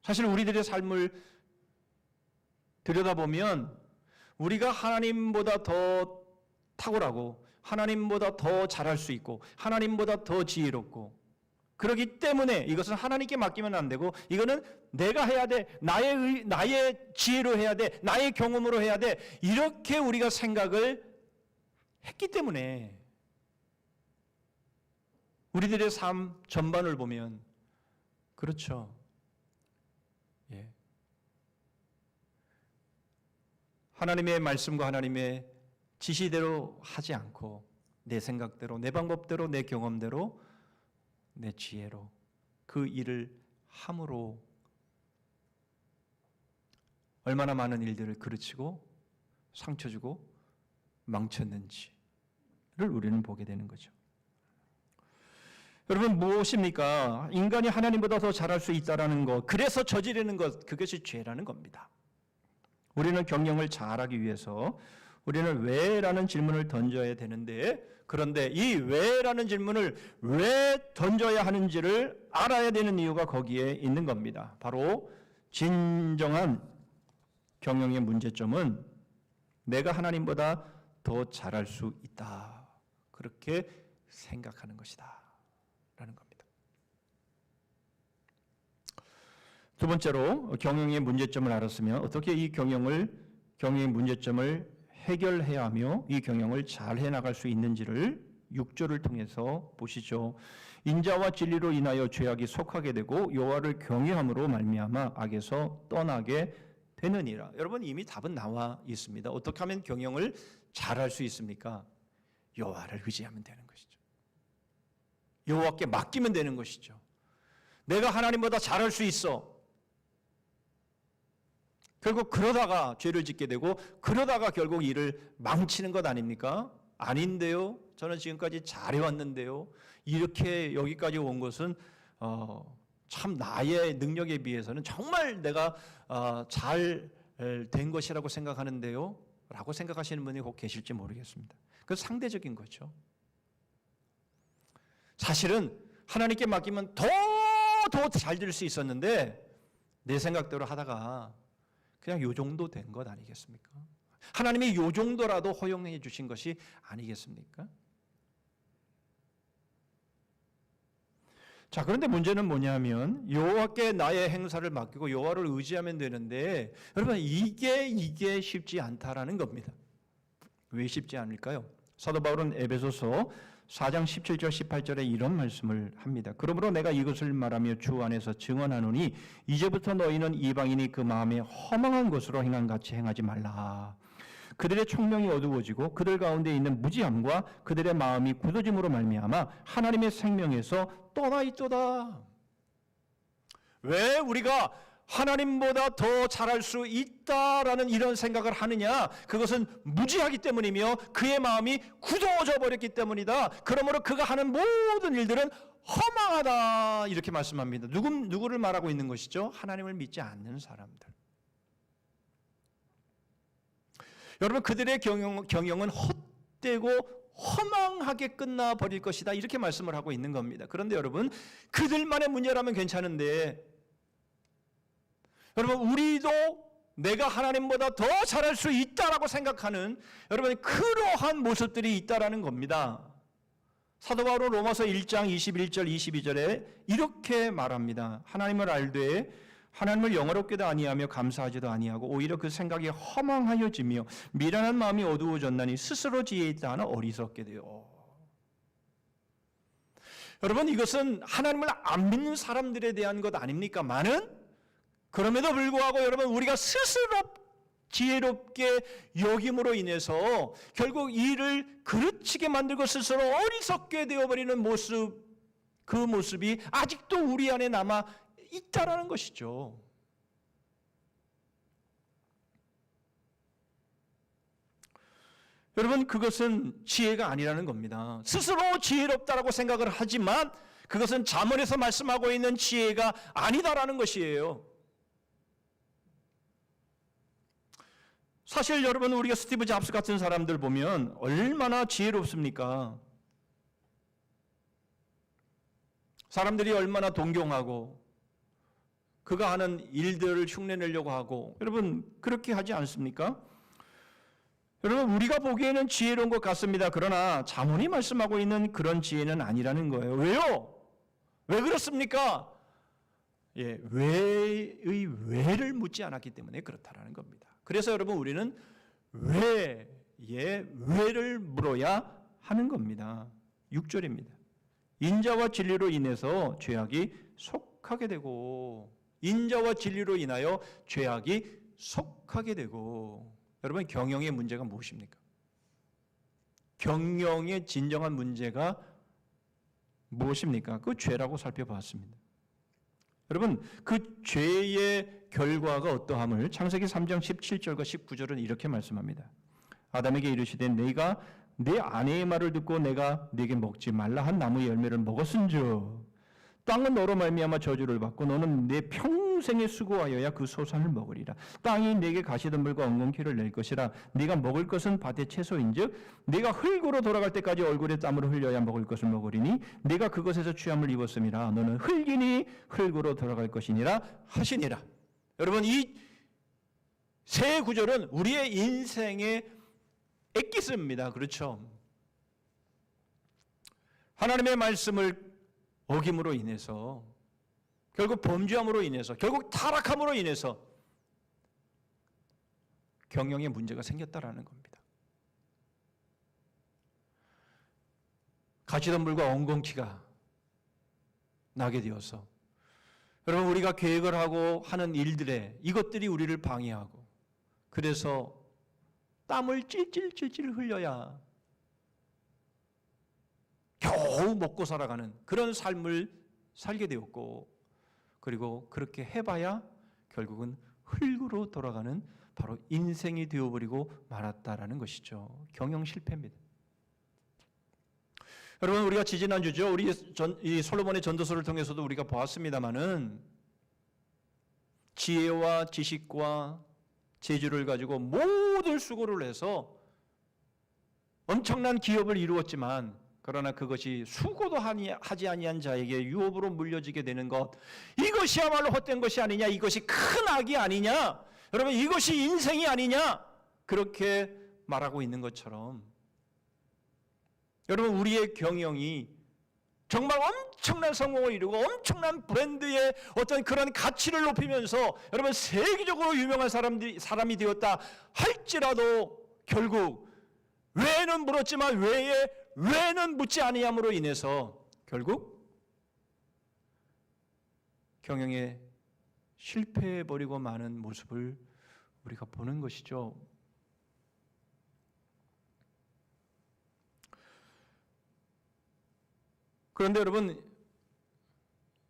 [SPEAKER 1] 사실 우리들의 삶을 들여다보면 우리가 하나님보다 더 탁월하고 하나님보다 더 잘할 수 있고 하나님보다 더 지혜롭고, 그렇기 때문에 이것은 하나님께 맡기면 안 되고, 이거는 내가 해야 돼, 나의 지혜로 해야 돼, 나의 경험으로 해야 돼, 이렇게 우리가 생각을 했기 때문에 우리들의 삶 전반을 보면 그렇죠. 예. 하나님의 말씀과 하나님의 지시대로 하지 않고 내 생각대로, 내 방법대로, 내 경험대로, 내 지혜로 그 일을 함으로 얼마나 많은 일들을 그르치고 상처 주고 망쳤는지를 우리는 보게 되는 거죠. 여러분, 무엇입니까? 인간이 하나님보다 더 잘할 수 있다라는 것, 그래서 저지르는 것, 그것이 죄라는 겁니다. 우리는 경영을 잘하기 위해서 우리는 왜라는 질문을 던져야 되는데, 그런데 이 왜라는 질문을 왜 던져야 하는지를 알아야 되는 이유가 거기에 있는 겁니다. 바로 진정한 경영의 문제점은 내가 하나님보다 더 잘할 수 있다, 그렇게 생각하는 것이다 라는 겁니다. 두 번째로 경영의 문제점을 알았으면 어떻게 이 경영의 문제점을 해결해야 하며 이 경영을 잘 해나갈 수 있는지를 6절을 통해서 보시죠. 인자와 진리로 인하여 죄악이 속하게 되고 여호와를 경외함으로 말미암아 악에서 떠나게 되느니라. 여러분, 이미 답은 나와 있습니다. 어떻게 하면 경영을 잘할 수 있습니까? 여호와를 의지하면 되는 것이죠. 여호와께 맡기면 되는 것이죠. 내가 하나님보다 잘할 수 있어. 결국 그러다가 죄를 짓게 되고 그러다가 결국 일을 망치는 것 아닙니까? 아닌데요. 저는 지금까지 잘해왔는데요. 이렇게 여기까지 온 것은 참 나의 능력에 비해서는 정말 내가 잘 된 것이라고 생각하는데요 라고 생각하시는 분이 꼭 계실지 모르겠습니다. 그건 상대적인 거죠. 사실은 하나님께 맡기면 더 잘 될 수 있었는데 내 생각대로 하다가 그냥 요 정도 된 것 아니겠습니까? 하나님이 요 정도라도 허용해 주신 것이 아니겠습니까? 자, 그런데 문제는 뭐냐면 여호와께 나의 행사를 맡기고 여호와를 의지하면 되는데, 여러분, 이게 쉽지 않다라는 겁니다. 왜 쉽지 않을까요? 사도 바울은 에베소서 4장 17절 18절에 이런 말씀을 합니다. 그러므로 내가 이것을 말하며 주 안에서 증언하노니 이제부터 너희는 이방인이 그 마음에 허망한 것으로 행한 같이 행하지 말라. 그들의 총명이 어두워지고 그들 가운데 있는 무지함과 그들의 마음이 굳어짐으로 말미암아 하나님의 생명에서 떠나 있도다. 왜 우리가 하나님보다 더 잘할 수 있다라는 이런 생각을 하느냐? 그것은 무지하기 때문이며 그의 마음이 굳어져 버렸기 때문이다. 그러므로 그가 하는 모든 일들은 허망하다, 이렇게 말씀합니다. 누구를 말하고 있는 것이죠? 하나님을 믿지 않는 사람들. 여러분, 그들의 경영은 헛되고 허망하게 끝나버릴 것이다, 이렇게 말씀을 하고 있는 겁니다. 그런데 여러분, 그들만의 문제라면 괜찮은데, 여러분, 우리도 내가 하나님보다 더 잘할 수 있다라고 생각하는 여러분 그러한 모습들이 있다라는 겁니다. 사도 바울은 로마서 1장 21절 22절에 이렇게 말합니다. 하나님을 알되 하나님을 영화롭게도 아니하며 감사하지도 아니하고 오히려 그 생각이 허망하여지며 미련한 마음이 어두워졌나니 스스로 지혜 있다 하나 어리석게 되어. 여러분, 이것은 하나님을 안 믿는 사람들에 대한 것 아닙니까? 많은 그럼에도 불구하고 여러분, 우리가 스스로 지혜롭게 여김으로 인해서 결국 일을 그르치게 만들고 스스로 어리석게 되어버리는 모습, 그 모습이 아직도 우리 안에 남아 있다라는 것이죠. 여러분, 그것은 지혜가 아니라는 겁니다. 스스로 지혜롭다라고 생각을 하지만 그것은 잠언에서 말씀하고 있는 지혜가 아니다라는 것이에요. 사실 여러분, 우리가 스티브 잡스 같은 사람들 보면 얼마나 지혜롭습니까? 사람들이 얼마나 동경하고 그가 하는 일들을 흉내내려고 하고, 여러분 그렇게 하지 않습니까? 여러분, 우리가 보기에는 지혜로운 것 같습니다. 그러나 잠언이 말씀하고 있는 그런 지혜는 아니라는 거예요. 왜요? 왜 그렇습니까? 왜의 왜를 묻지 않았기 때문에 그렇다라는 겁니다. 그래서 여러분, 우리는 왜의 왜를 물어야 하는 겁니다. 6절입니다. 인자와 진리로 인해서 죄악이 속하게 되고, 인자와 진리로 인하여 죄악이 속하게 되고. 여러분, 경영의 문제가 무엇입니까? 경영의 진정한 문제가 무엇입니까? 그 죄라고 살펴봤습니다. 여러분, 그 죄의 결과가 어떠함을 창세기 3장 17절과 19절은 이렇게 말씀합니다. 아담에게 이르시되 네가 내 아내의 말을 듣고 내가 네게 먹지 말라 한 나무의 열매를 먹었은즉 땅은 너로 말미암아 저주를 받고 너는 내 평생에 수고하여야 그 소산을 먹으리라. 땅이 네게 가시덤불과 엉겅퀴를 낼 것이라. 네가 먹을 것은 밭의 채소인즉 네가 흙으로 돌아갈 때까지 얼굴에 땀을 흘려야 먹을 것을 먹으리니 네가 그것에서 취함을 입었음이라. 너는 흙이니 흙으로 돌아갈 것이니라 하시니라. 여러분, 이 세 구절은 우리의 인생의 엑기스입니다. 그렇죠? 하나님의 말씀을 어김으로 인해서, 결국 범죄함으로 인해서, 결국 타락함으로 인해서 경영에 문제가 생겼다라는 겁니다. 가시덤불과 엉겅퀴가 나게 되어서 여러분, 우리가 계획을 하고 하는 일들에 이것들이 우리를 방해하고, 그래서 땀을 찔찔찔찔 흘려야 겨우 먹고 살아가는 그런 삶을 살게 되었고, 그리고 그렇게 해봐야 결국은 흙으로 돌아가는 바로 인생이 되어버리고 말았다라는 것이죠. 경영 실패입니다. 여러분, 우리가 지지난주죠. 이 솔로몬의 전도서를 통해서도 우리가 보았습니다마는 지혜와 지식과 재주를 가지고 모든 수고를 해서 엄청난 기업을 이루었지만, 그러나 그것이 수고도 하지 아니한 자에게 유업으로 물려지게 되는 것, 이것이야말로 헛된 것이 아니냐, 이것이 큰 악이 아니냐, 여러분 이것이 인생이 아니냐, 그렇게 말하고 있는 것처럼 여러분, 우리의 경영이 정말 엄청난 성공을 이루고 엄청난 브랜드의 어떤 그런 가치를 높이면서 여러분 세계적으로 유명한 사람이 되었다 할지라도 결국 왜는 물었지만 왜는 묻지 아니함으로 인해서 결국 경영에 실패해버리고 마는 모습을 우리가 보는 것이죠. 그런데 여러분,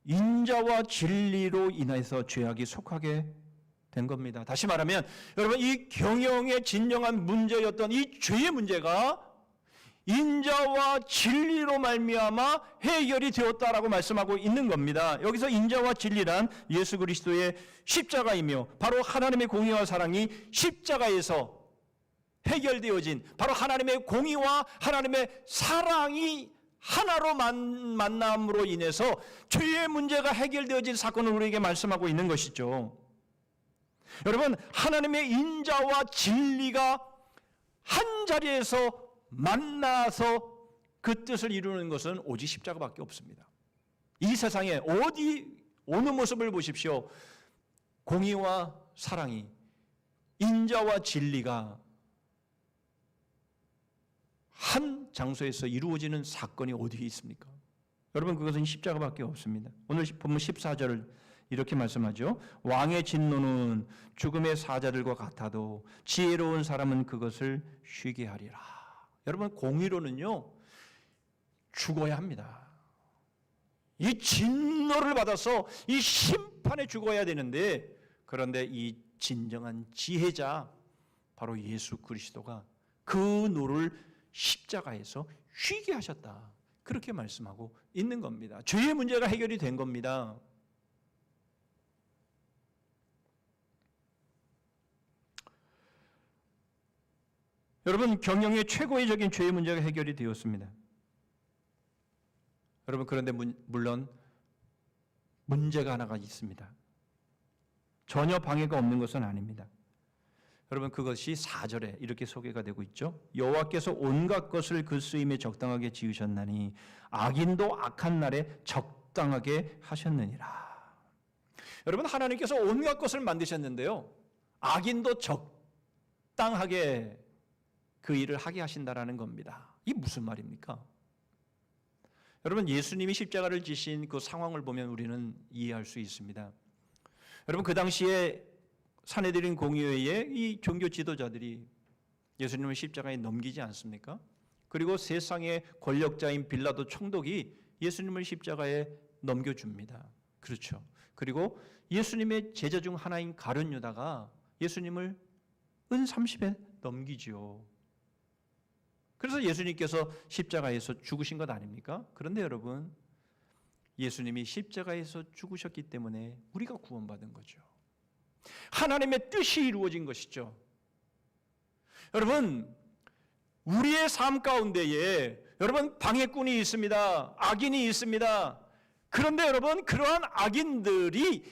[SPEAKER 1] 인자와 진리로 인해서 죄악이 속하게 된 겁니다. 다시 말하면 여러분, 이 경영의 진정한 문제였던 이 죄의 문제가 인자와 진리로 말미암아 해결이 되었다라고 말씀하고 있는 겁니다. 여기서 인자와 진리란 예수 그리스도의 십자가이며 바로 하나님의 공의와 사랑이 십자가에서 해결되어진 바로 하나님의 공의와 하나님의 사랑이 하나로 만남으로 인해서 죄의 문제가 해결되어진 사건을 우리에게 말씀하고 있는 것이죠. 여러분, 하나님의 인자와 진리가 한 자리에서 만나서 그 뜻을 이루는 것은 오직 십자가밖에 없습니다. 이 세상에 어느 모습을 보십시오. 공의와 사랑이, 인자와 진리가 한 장소에서 이루어지는 사건이 어디에 있습니까? 여러분, 그것은 십자가밖에 없습니다. 오늘 본문 14절을 이렇게 말씀하죠. 왕의 진노는 죽음의 사자들과 같아도 지혜로운 사람은 그것을 쉬게 하리라. 여러분, 공의로는요 죽어야 합니다. 이 진노를 받아서 이 심판에 죽어야 되는데, 그런데 이 진정한 지혜자 바로 예수 그리스도가 그 노를 십자가에서 쉬게 하셨다, 그렇게 말씀하고 있는 겁니다. 죄의 문제가 해결이 된 겁니다. 여러분, 경영의 최고의적인 죄의 문제가 해결이 되었습니다. 여러분, 그런데 물론 문제가 하나가 있습니다. 전혀 방해가 없는 것은 아닙니다. 여러분, 그것이 4절에 이렇게 소개가 되고 있죠. 여호와께서 온갖 것을 그 쓰임에 적당하게 지으셨나니 악인도 악한 날에 적당하게 하셨느니라. 여러분, 하나님께서 온갖 것을 만드셨는데요, 악인도 적당하게 그 일을 하게 하신다라는 겁니다. 이게 무슨 말입니까? 여러분, 예수님이 십자가를 지신 그 상황을 보면 우리는 이해할 수 있습니다. 여러분, 그 당시에 산헤드린 공의회의 이 종교 지도자들이 예수님을 십자가에 넘기지 않습니까? 그리고 세상의 권력자인 빌라도 총독이 예수님을 십자가에 넘겨줍니다. 그렇죠. 그리고 예수님의 제자 중 하나인 가룟 유다가 예수님을 은 30에 넘기지요. 그래서 예수님께서 십자가에서 죽으신 것 아닙니까? 그런데 여러분, 예수님이 십자가에서 죽으셨기 때문에 우리가 구원받은 거죠. 하나님의 뜻이 이루어진 것이죠. 여러분, 우리의 삶 가운데에 여러분 방해꾼이 있습니다. 악인이 있습니다. 그런데 여러분, 그러한 악인들이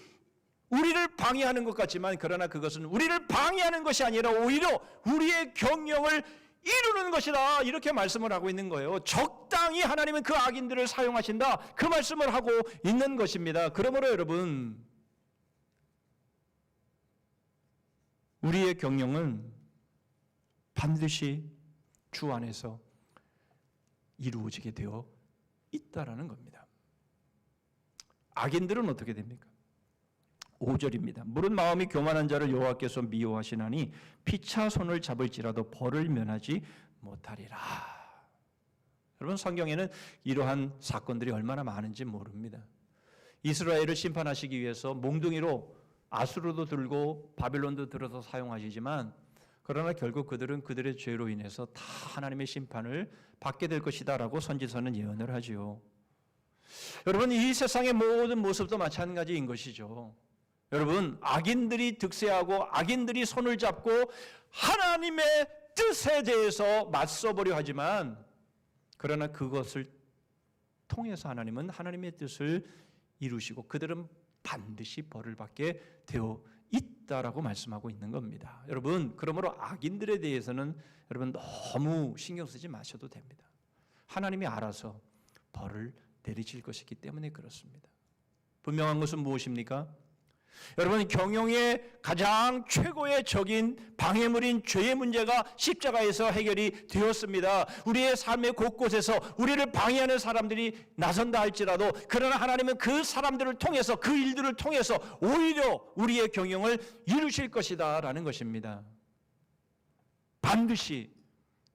[SPEAKER 1] 우리를 방해하는 것 같지만 그러나 그것은 우리를 방해하는 것이 아니라 오히려 우리의 경영을 이루는 것이다, 이렇게 말씀을 하고 있는 거예요. 적당히 하나님은 그 악인들을 사용하신다, 그 말씀을 하고 있는 것입니다. 그러므로 여러분, 우리의 경영은 반드시 주 안에서 이루어지게 되어 있다라는 겁니다. 악인들은 어떻게 됩니까? 5절입니다. 물은 마음이 교만한 자를 여호와께서 미워하시나니 피차 손을 잡을지라도 벌을 면하지 못하리라. 여러분, 성경에는 이러한 사건들이 얼마나 많은지 모릅니다. 이스라엘을 심판하시기 위해서 몽둥이로 아수르도 들고 바벨론도 들어서 사용하시지만 그러나 결국 그들은 그들의 죄로 인해서 다 하나님의 심판을 받게 될 것이다라고 선지서는 예언을 하지요. 여러분, 이 세상의 모든 모습도 마찬가지인 것이죠. 여러분, 악인들이 득세하고 악인들이 손을 잡고 하나님의 뜻에 대해서 맞서보려 하지만 그러나 그것을 통해서 하나님은 하나님의 뜻을 이루시고 그들은 반드시 벌을 받게 되어 있다라고 말씀하고 있는 겁니다. 여러분, 그러므로 악인들에 대해서는 여러분 너무 신경 쓰지 마셔도 됩니다. 하나님이 알아서 벌을 내리실 것이기 때문에 그렇습니다. 분명한 것은 무엇입니까? 여러분, 경영의 가장 최고의 적인 방해물인 죄의 문제가 십자가에서 해결이 되었습니다. 우리의 삶의 곳곳에서 우리를 방해하는 사람들이 나선다 할지라도 그러나 하나님은 그 사람들을 통해서, 그 일들을 통해서 오히려 우리의 경영을 이루실 것이다 라는 것입니다. 반드시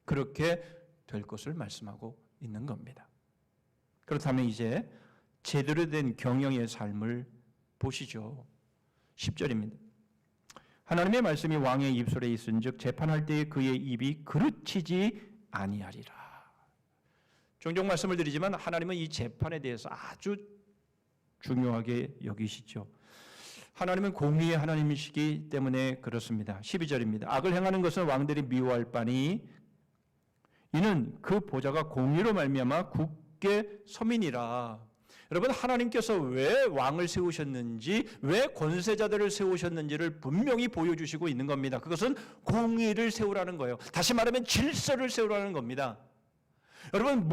[SPEAKER 1] 그렇게 될 것을 말씀하고 있는 겁니다. 그렇다면 이제 제대로 된 경영의 삶을 보시죠. 10절입니다. 하나님의 말씀이 왕의 입술에 있은즉 재판할 때에 그의 입이 그르치지 아니하리라. 종종 말씀을 드리지만 하나님은 이 재판에 대해서 아주 중요하게 여기시죠. 하나님은 공의의 하나님이시기 때문에 그렇습니다. 12절입니다. 악을 행하는 것은 왕들이 미워할 바니 이는 그 보좌가 공의로 말미암아 굳게 서민이라. 여러분, 하나님께서 왜 왕을 세우셨는지, 왜 권세자들을 세우셨는지를 분명히 보여주시고 있는 겁니다. 그것은 공의를 세우라는 거예요. 다시 말하면 질서를 세우라는 겁니다. 여러분,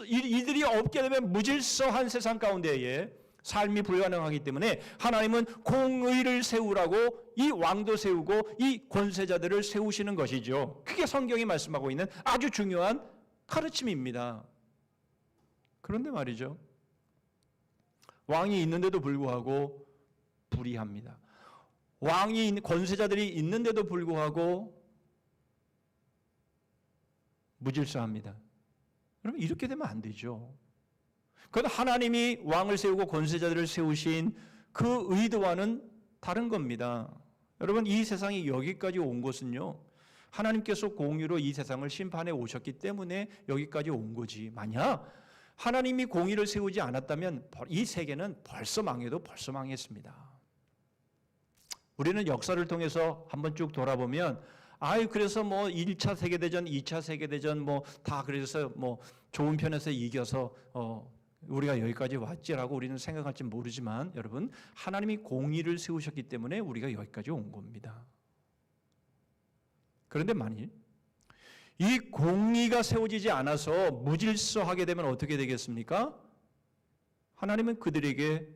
[SPEAKER 1] 이들이 없게 되면 무질서한 세상 가운데에 삶이 불가능하기 때문에 하나님은 공의를 세우라고 이 왕도 세우고 이 권세자들을 세우시는 것이죠. 그게 성경이 말씀하고 있는 아주 중요한 가르침입니다. 그런데 말이죠, 왕이 있는데도 불구하고 불의합니다. 권세자들이 있는데도 불구하고 무질서합니다. 여러분, 이렇게 되면 안 되죠. 그건 하나님이 왕을 세우고 권세자들을 세우신 그 의도와는 다른 겁니다. 여러분, 이 세상이 여기까지 온 것은요, 하나님께서 공의로 이 세상을 심판해 오셨기 때문에 여기까지 온 거지. 만약 하나님이 공의를 세우지 않았다면 이 세계는 벌써 망해도 벌써 망했습니다. 우리는 역사를 통해서 한번 쭉 돌아보면 그래서 뭐 1차 세계대전, 2차 세계대전 뭐 다 그래서 뭐 좋은 편에서 이겨서 우리가 여기까지 왔지라고 우리는 생각할지 모르지만 여러분, 하나님이 공의를 세우셨기 때문에 우리가 여기까지 온 겁니다. 그런데 만일 이 공의가 세워지지 않아서 무질서하게 되면 어떻게 되겠습니까? 하나님은 그들에게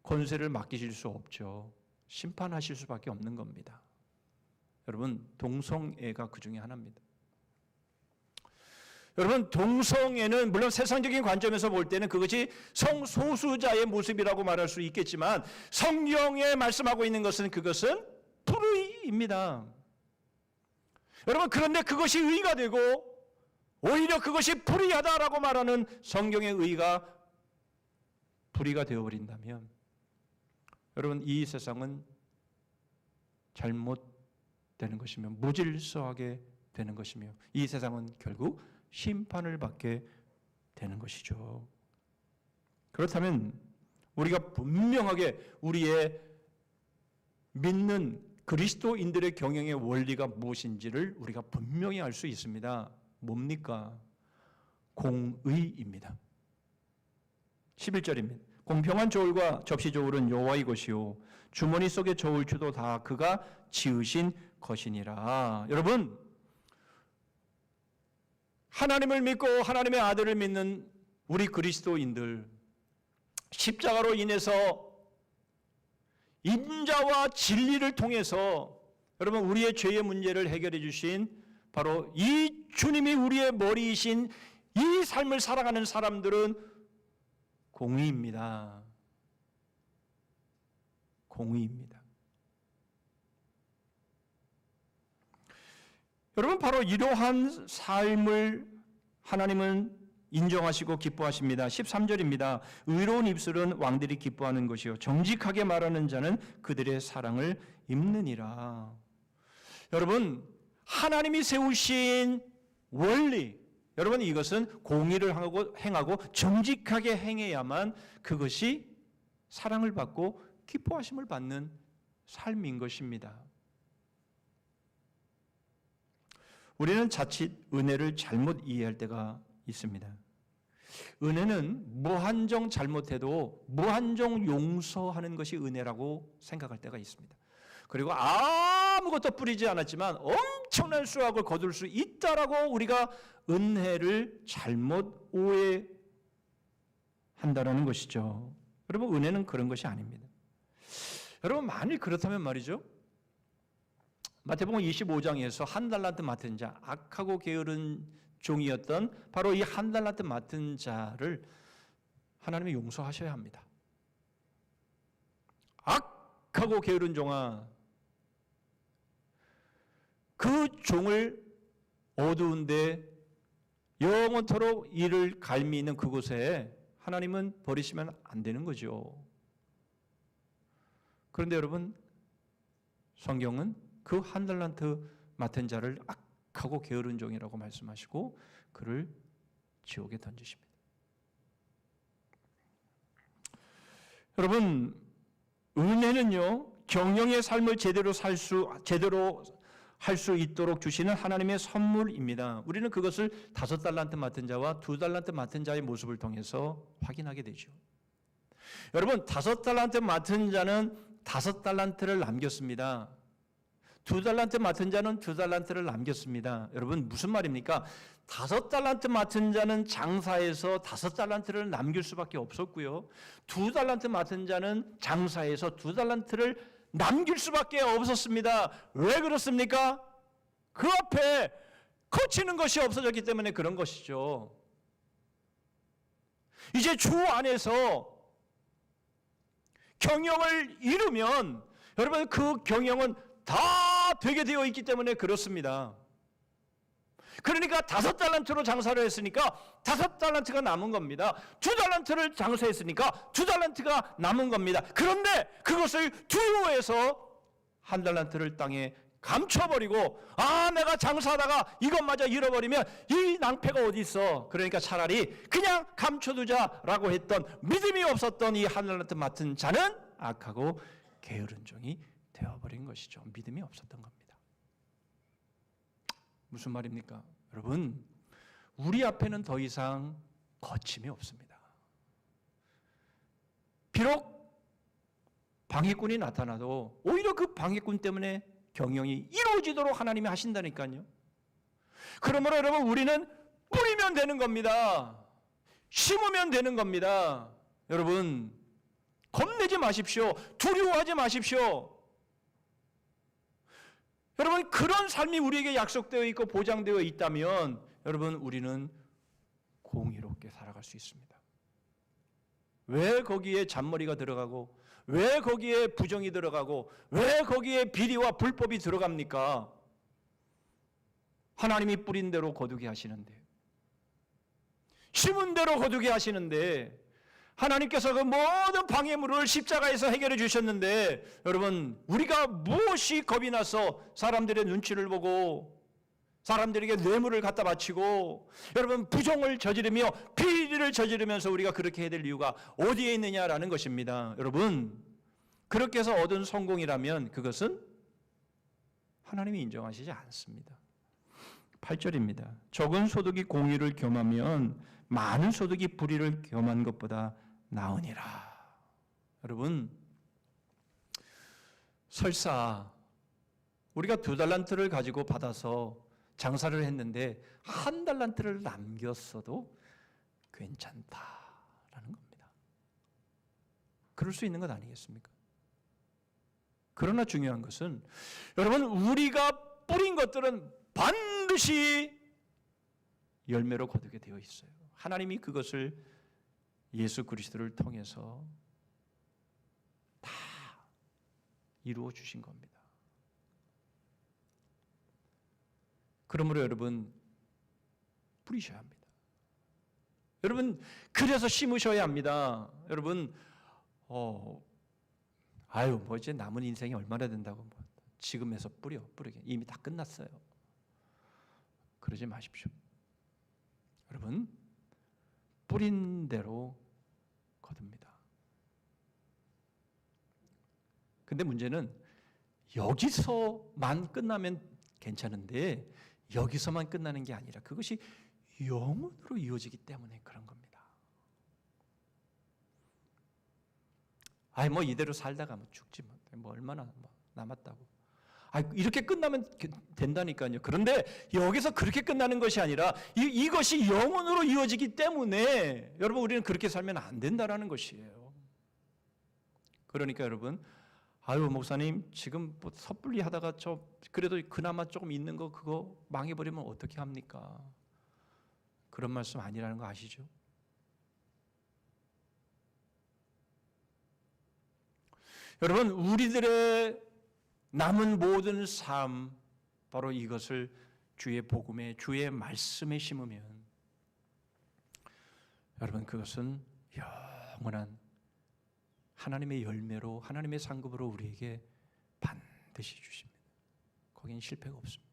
[SPEAKER 1] 권세를 맡기실 수 없죠. 심판하실 수밖에 없는 겁니다. 여러분, 동성애가 그 중에 하나입니다. 여러분, 동성애는 물론 세상적인 관점에서 볼 때는 그것이 성소수자의 모습이라고 말할 수 있겠지만 성경에 말씀하고 있는 것은 그것은 불의입니다. 여러분, 그런데 그것이 의가 되고 오히려 그것이 불의하다라고 말하는 성경의 의가 불의가 되어버린다면 여러분, 이 세상은 잘못되는 것이며 무질서하게 되는 것이며 이 세상은 결국 심판을 받게 되는 것이죠. 그렇다면 우리가 분명하게 우리의 믿는 그리스도인들의 경영의 원리가 무엇인지를 우리가 분명히 알 수 있습니다. 뭡니까? 공의입니다. 11절입니다. 공평한 저울과 접시 저울은 여호와의 것이요 주머니 속의 저울추도 다 그가 지으신 것이니라. 여러분, 하나님을 믿고 하나님의 아들을 믿는 우리 그리스도인들, 십자가로 인해서 인자와 진리를 통해서 여러분 우리의 죄의 문제를 해결해 주신 바로 이 주님이 우리의 머리이신 이 삶을 살아가는 사람들은 공의입니다. 공의입니다. 여러분, 바로 이러한 삶을 하나님은 인정하시고 기뻐하십니다. 13절입니다. 의로운 입술은 왕들이 기뻐하는 것이요 정직하게 말하는 자는 그들의 사랑을 입느니라. 여러분, 하나님이 세우신 원리, 여러분 이것은 공의를 행하고 정직하게 행해야만 그것이 사랑을 받고 기뻐하심을 받는 삶인 것입니다. 우리는 자칫 은혜를 잘못 이해할 때가 있습니다. 은혜는 무한정 잘못해도 무한정 용서하는 것이 은혜라고 생각할 때가 있습니다. 그리고 아무것도 뿌리지 않았지만 엄청난 수확을 거둘 수 있다라고 우리가 은혜를 잘못 오해한다라는 것이죠. 여러분, 은혜는 그런 것이 아닙니다. 여러분, 만일 그렇다면 말이죠, 마태복음 25장에서 한 달란트 맡은 자, 악하고 게으른 종이었던 바로 이 한 달란트 맡은 자를 하나님이 용서하셔야 합니다. 악하고 게으른 종아, 그 종을 어두운데 영원토록 이를 갈미 있는 그곳에 하나님은 버리시면 안 되는 거죠. 그런데 여러분, 성경은 그 한 달란트 맡은 자를 악하고 게으른 종이라고 말씀하시고 그를 지옥에 던지십니다. 여러분, 은혜는요, 경영의 삶을 제대로 할 수 있도록 주시는 하나님의 선물입니다. 우리는 그것을 5달란트 맡은 자와 2달란트 맡은 자의 모습을 통해서 확인하게 되죠. 여러분, 5달란트 맡은 자는 5달란트를 남겼습니다. 2달란트 맡은 자는 2달란트를 남겼습니다. 여러분, 무슨 말입니까? 5달란트 맡은 자는 장사해서 5달란트를 남길 수밖에 없었고요. 2달란트 맡은 자는 장사해서 2달란트를 남길 수밖에 없었습니다. 왜 그렇습니까? 그 앞에 거치는 것이 없어졌기 때문에 그런 것이죠. 이제 주 안에서 경영을 이루면 여러분, 그 경영은 다 되게 되어 있기 때문에 그렇습니다. 그러니까 5달란트로 장사를 했으니까 5달란트가 남은 겁니다. 2달란트를 장사했으니까 2달란트가 남은 겁니다. 그런데 그것을 두려워해서 1달란트를 땅에 감춰버리고, 내가 장사하다가 이것마저 잃어버리면 이 낭패가 어디 있어. 그러니까 차라리 그냥 감춰두자라고 했던, 믿음이 없었던 이 1달란트 맡은 자는 악하고 게으른 종이 되어버린 것이죠. 믿음이 없었던 겁니다. 무슨 말입니까? 여러분, 우리 앞에는 더 이상 거침이 없습니다. 비록 방해꾼이 나타나도 오히려 그 방해꾼 때문에 경영이 이루어지도록 하나님이 하신다니까요. 그러므로 여러분, 우리는 뿌리면 되는 겁니다. 심으면 되는 겁니다. 여러분, 겁내지 마십시오. 두려워하지 마십시오. 여러분, 그런 삶이 우리에게 약속되어 있고 보장되어 있다면 여러분, 우리는 공의롭게 살아갈 수 있습니다. 왜 거기에 잔머리가 들어가고, 왜 거기에 부정이 들어가고, 왜 거기에 비리와 불법이 들어갑니까? 하나님이 뿌린 대로 거두게 하시는데, 심은 대로 거두게 하시는데, 하나님께서 그 모든 방해물을 십자가에서 해결해 주셨는데 여러분 우리가 무엇이 겁이 나서 사람들의 눈치를 보고 사람들에게 뇌물을 갖다 바치고 여러분 부정을 저지르며 비리를 저지르면서 우리가 그렇게 해야 될 이유가 어디에 있느냐라는 것입니다. 여러분 그렇게 해서 얻은 성공이라면 그것은 하나님이 인정하시지 않습니다. 8절입니다. 적은 소득이 공의를 겸하면 많은 소득이 불의를 겸한 것보다 나으니라. 여러분 설사 우리가 2달란트를 가지고 받아서 장사를 했는데 1달란트를 남겼어도 괜찮다라는 겁니다. 그럴 수 있는 것 아니겠습니까? 그러나 중요한 것은 여러분 우리가 뿌린 것들은 반드시 열매로 거두게 되어 있어요. 하나님이 그것을 예수 그리스도를 통해서 다 이루어 주신 겁니다. 그러므로 여러분 뿌리셔야 합니다. 여러분 그래서 심으셔야 합니다. 여러분 뭐 이제 남은 인생이 얼마나 된다고 지금에서 뿌리게 이미 다 끝났어요. 그러지 마십시오. 여러분 뿌린 대로 거둡니다. 근데 문제는 여기서만 끝나면 괜찮은데 여기서만 끝나는 게 아니라 그것이 영원으로 이어지기 때문에 그런 겁니다. 뭐 이대로 살다가 죽지 뭐 얼마나 남았다고. 이렇게 끝나면 된다니까요. 그런데 여기서 그렇게 끝나는 것이 아니라 이것이 영원으로 이어지기 때문에 여러분 우리는 그렇게 살면 안 된다라는 것이에요. 그러니까 여러분 목사님 지금 뭐 섣불리 하다가 그래도 그나마 조금 있는 거 그거 망해버리면 어떻게 합니까? 그런 말씀 아니라는 거 아시죠? 여러분 우리들의 남은 모든 삶 바로 이것을 주의 복음에 주의 말씀에 심으면 여러분 그것은 영원한 하나님의 열매로 하나님의 상급으로 우리에게 반드시 주십니다. 거기는 실패가 없습니다.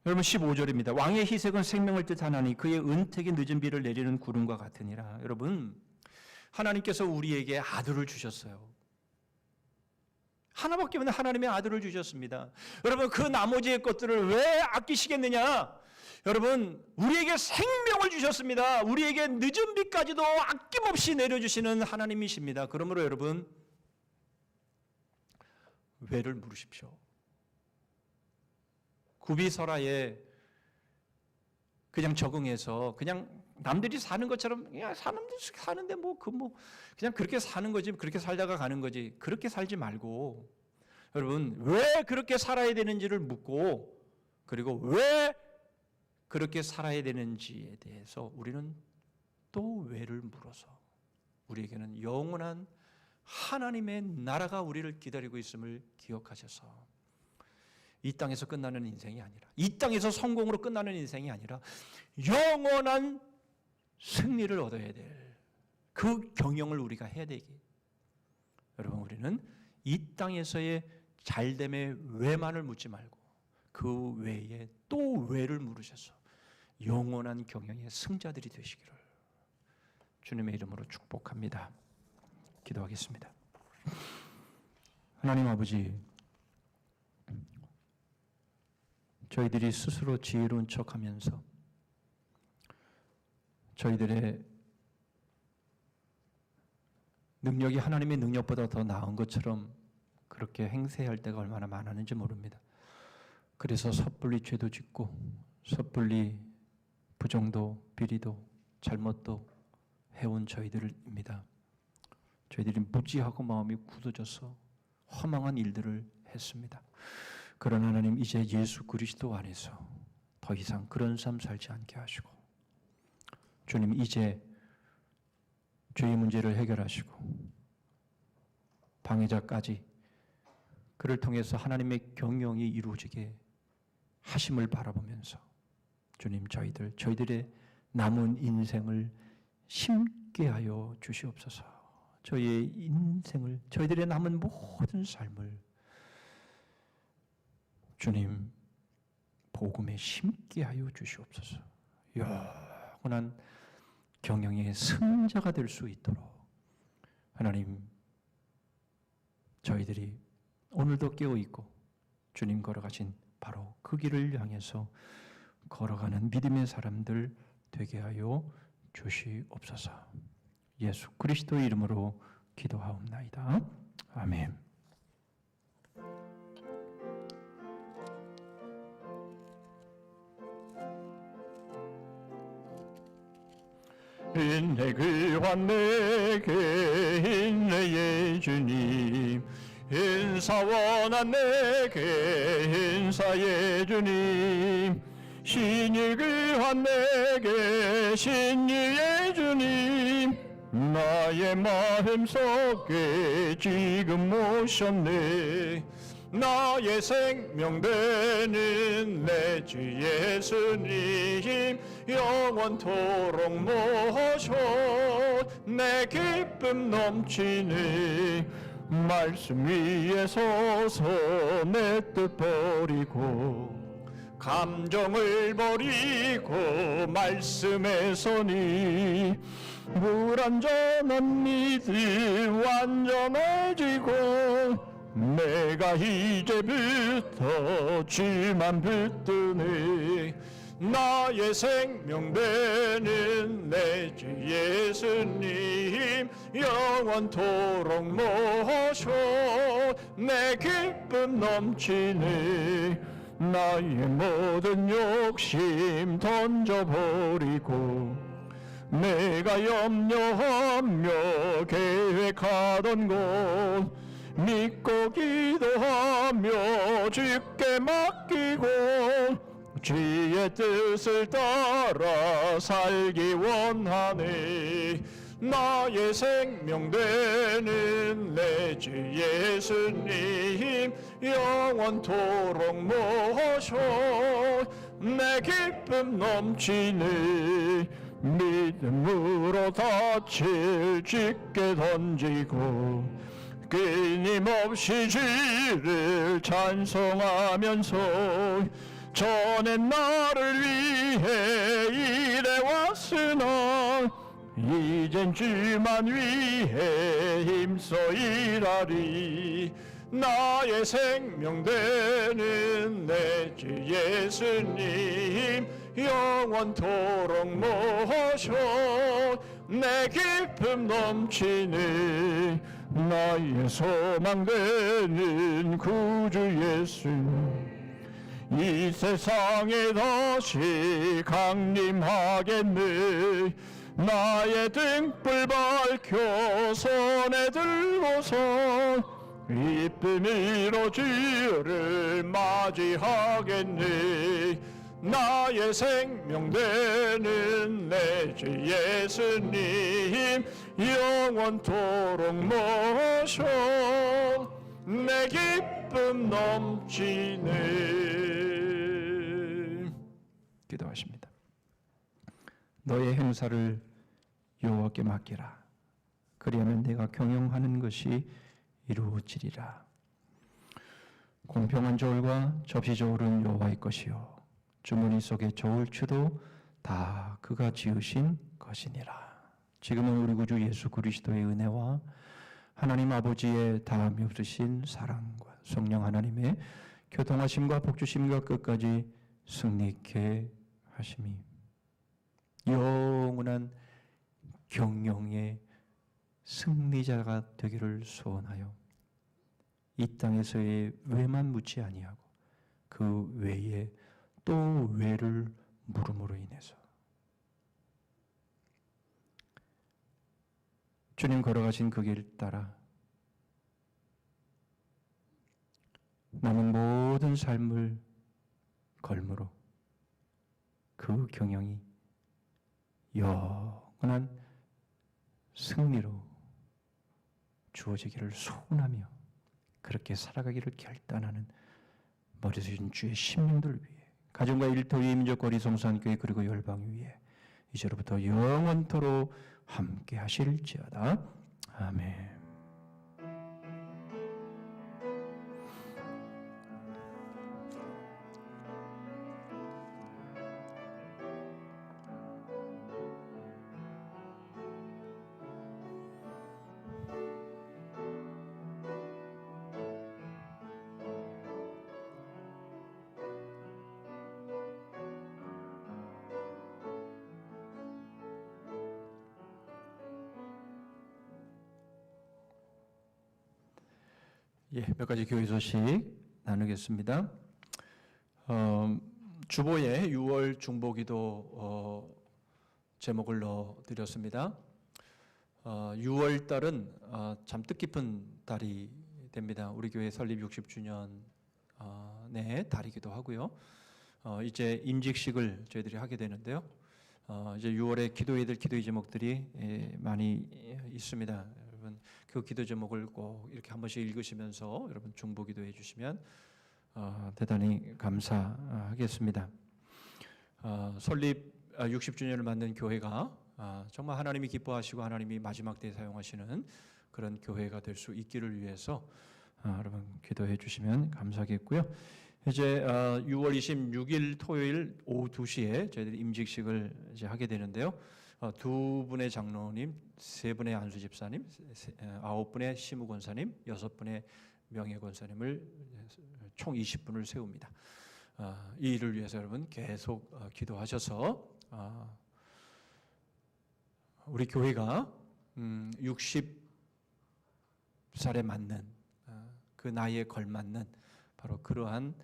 [SPEAKER 1] 여러분 15절입니다. 왕의 희색은 생명을 뜻하나니 그의 은택이 늦은 비를 내리는 구름과 같으니라. 여러분 하나님께서 우리에게 아들을 주셨어요. 하나밖에 없는 하나님의 아들을 주셨습니다. 여러분 그 나머지의 것들을 왜 아끼시겠느냐? 여러분 우리에게 생명을 주셨습니다. 우리에게 늦은 비까지도 아낌없이 내려주시는 하나님이십니다. 그러므로 여러분 왜를 물으십시오. 구비설화에 그냥 적응해서 그냥 남들이 사는 것처럼 사람들이 사는데 그냥 그렇게 사는 거지 그렇게 살다가 가는 거지 그렇게 살지 말고 여러분 왜 그렇게 살아야 되는지를 묻고 그리고 왜 그렇게 살아야 되는지에 대해서 우리는 또 왜를 물어서 우리에게는 영원한 하나님의 나라가 우리를 기다리고 있음을 기억하셔서 이 땅에서 끝나는 인생이 아니라 이 땅에서 성공으로 끝나는 인생이 아니라 영원한 승리를 얻어야 될 그 경영을 우리가 해야 되기. 여러분 우리는 이 땅에서의 잘됨의 왜만을 묻지 말고 그 외에 또 왜를 물으셔서 영원한 경영의 승자들이 되시기를 주님의 이름으로 축복합니다. 기도하겠습니다. 하나님 아버지 저희들이 스스로 지혜로운 척하면서 저희들의 능력이 하나님의 능력보다 더 나은 것처럼 그렇게 행세할 때가 얼마나 많았는지 모릅니다. 그래서 섣불리 죄도 짓고 섣불리 부정도 비리도 잘못도 해온 저희들입니다. 저희들이 무지하고 마음이 굳어져서 허망한 일들을 했습니다. 그러나 하나님 이제 예수 그리스도 안에서 더 이상 그런 삶 살지 않게 하시고 주님 이제 죄의 문제를 해결하시고 방해자까지 그를 통해서 하나님의 경영이 이루어지게 하심을 바라보면서 주님 저희들의 남은 인생을 심게 하여 주시옵소서. 저희의 인생을 저희들의 남은 모든 삶을 주님 복음에 심게 하여 주시옵소서. 영원한 경영의 승자가 될 수 있도록 하나님 저희들이 오늘도 깨어 있고 주님 걸어가신 바로 그 길을 향해서 걸어가는 믿음의 사람들 되게 하여 주시옵소서. 예수 그리스도의 이름으로 기도하옵나이다. 아멘.
[SPEAKER 2] 인내를 환 내게 인내의 주님, 인사원한 내게 인사의 주님, 신익을 환 내게 신의의 주님, 나의 마음속에 지금 오셨네. 나의 생명 되는 내 주 예수님, 영원토록 모셔 내 기쁨 넘치네. 말씀 위에 서서 내 뜻 버리고 감정을 버리고 말씀에 서니 불완전한 믿음 완전해지고 내가 이제부터 주만 붙드네. 나의 생명 되는 내 주 예수님, 영원토록 모셔 내 기쁨 넘치네. 나의 모든 욕심 던져버리고 내가 염려하며 계획하던 것 믿고 기도하며 주께 맡기고 주의 뜻을 따라 살기 원하네. 나의 생명 되는 내 주 예수님, 영원토록 모셔 내 기쁨 넘치네. 믿음으로 닻을 짙게 던지고 끊임없이 주를 찬송하면서 전에 나를 위해 일해왔으나 이젠 주만 위해 힘써 일하리. 나의 생명 되는 내 주 예수님, 영원토록 모셔 내 기쁨 넘치네. 나의 소망 되는 구주 예수, 이 세상에 다시 강림하겠네. 나의 등불 밝혀 손에 들고서 기쁨으로 주를 맞이하겠네. 나의 생명 되는 내 주 예수님, 영원토록 모셔 내 기쁨 넘치네.
[SPEAKER 1] 기도하십니다. 너의 행사를 여호와께 맡기라. 그리하면 내가 경영하는 것이 이루어지리라. 공평한 저울과 접시 저울은 여호와의 것이요 주머니 속의 저울추도 다 그가 지으신 것이니라. 지금은 우리 구주 예수 그리스도의 은혜와 하나님 아버지의 다함이 없으신 사랑과 성령 하나님의 교통하심과 복주심과 끝까지 승리케 하심이 영원한 경영의 승리자가 되기를 소원하여 이 땅에서의 외만 묻지 아니하고 그 외에 또 외를 물음으로 인해서 주님 걸어가신 그 길 따라 남은 모든 삶을 걸므로 그 경영이 영원한 승리로 주어지기를 소원하며 그렇게 살아가기를 결단하는 머리 숙인 주의 심령들을 위해 가정과 일터 위에 민족 거리 성산교회 그리고 열방 위에 이제로부터 영원토록 함께 하실지어다. 아멘. 몇 가지 교회 소식 나누겠습니다. 주보에 6월 중보기도 제목을 넣어드렸습니다. 6월 달은 참 뜻깊은 달이 됩니다. 우리 교회 설립 60주년의 달이기도 하고요. 이제 임직식을 저희들이 하게 되는데요. 이제 6월에 기도해야 될 기도의 제목들이 많이 있습니다. 여러분 그 기도 제목을 꼭 이렇게 한 번씩 읽으시면서 여러분 중보 기도해 주시면 대단히 감사하겠습니다. 설립 60주년을 맞는 교회가 정말 하나님이 기뻐하시고 하나님이 마지막 때에 사용하시는 그런 교회가 될 수 있기를 위해서 여러분 기도해 주시면 감사하겠고요. 이제 6월 26일 토요일 오후 2시에 저희들이 임직식을 이제 하게 되는데요. 2분의 장로님, 3분의 안수 집사님, 9분의 시무 권사님, 6분의 명예 권사님을 총 20분을 세웁니다. 이 일을 위해서 여러분 계속 기도하셔서 우리 교회가 60살에 맞는 그 나이에 걸맞는 바로 그러한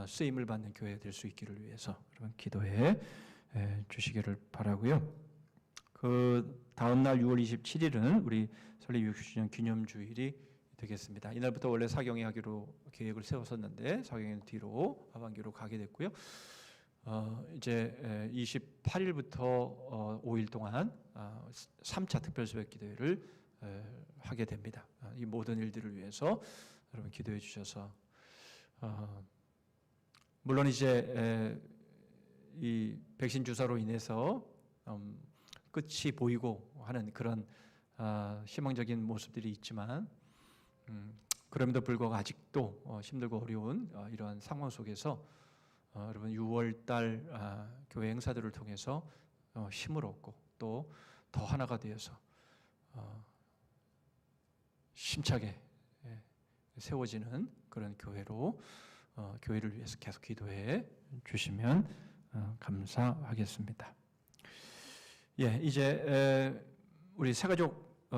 [SPEAKER 1] 쓰임을 받는 교회가 될 수 있기를 위해서 여러분 기도해 주시기를 바라고요. 그 다음 날 6월 27일은 우리 설립 60주년 기념주일이 되겠습니다. 이날부터 원래 사경회 하기로 계획을 세웠었는데 사경회는 뒤로 하반기로 가게 됐고요. 이제 28일부터 5일 동안 3차 특별 새벽 기도회를 하게 됩니다. 이 모든 일들을 위해서 여러분 기도해 주셔서 물론 이제 이 백신 주사로 인해서 끝이 보이고 하는 그런 희망적인 모습들이 있지만 그럼에도 불구하고 아직도 힘들고 어려운 이러한 상황 속에서 여러분 6월달 교회 행사들을 통해서 힘을 얻고 또 더 하나가 되어서 힘차게 세워지는 그런 교회로 교회를 위해서 계속 기도해 주시면 감사하겠습니다. 이제 우리 새가족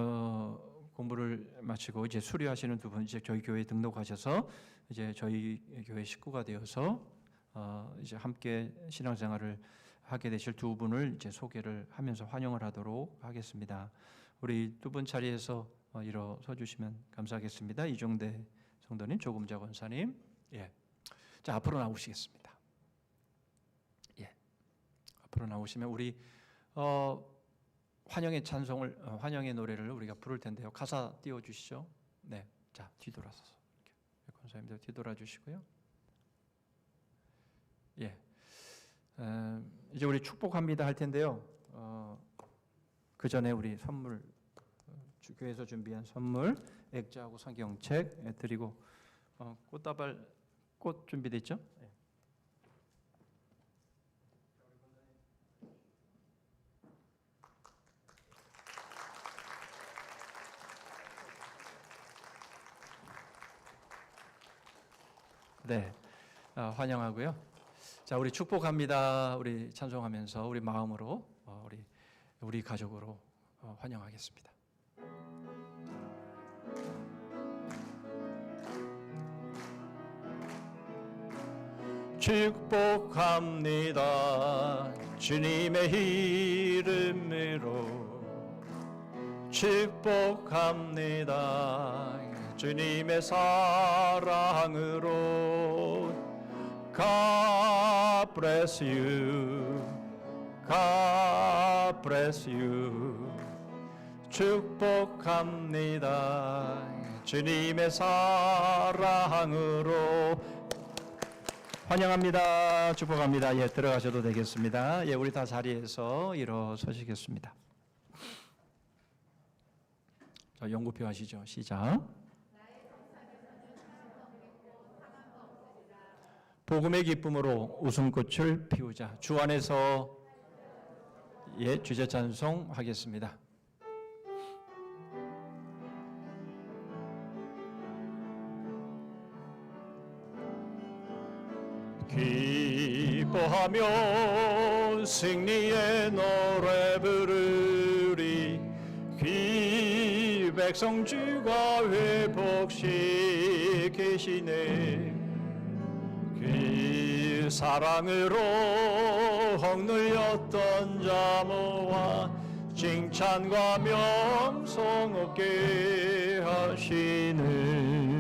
[SPEAKER 1] 공부를 마치고 이제 수료하시는 두 분 이제 저희 교회에 등록하셔서 이제 저희 교회 식구가 되어서 이제 함께 신앙생활을 하게 되실 두 분을 이제 소개를 하면서 환영을 하도록 하겠습니다. 우리 두 분 자리에서 일어서 주시면 감사하겠습니다. 이종대 성도님, 조금자 권사님, 자 앞으로 나오시겠습니다. 앞으로 나오시면 우리 환영의 찬송을 환영의 노래를 우리가 부를 텐데요. 가사 띄워 주시죠. 네, 자 뒤돌아서서 이렇게 권사님들 뒤돌아 주시고요. 이제 우리 축복합니다 할 텐데요. 그 전에 우리 선물 교회에서 준비한 선물 액자하고 성경책 드리고 꽃다발 꽃 준비됐죠? 네, 환영하고요. 자, 우리 축복합니다. 우리 찬송하면서 우리 마음으로 우리 가족으로 환영하겠습니다.
[SPEAKER 2] 축복합니다. 주님의 이름으로 축복합니다. 주님의 사랑으로 God bless you. God bless you. 축복합니다. 주님의 사랑으로
[SPEAKER 1] 환영합니다. 축복합니다. 예, 들어가셔도 되겠습니다. 예, 우리 다 자리에서 일어서시겠습니다. 자, 연구표 하시죠. 시작. 복음의 기쁨으로 웃음꽃을 피우자. 주 안에서 예, 주제 찬송하겠습니다.
[SPEAKER 2] 기뻐하며 승리의 노래 부르리. 귀 백성 주가 회복시키시네. 그 사랑으로 억눌렸던 자 모아 칭찬과 명성 얻게 하시는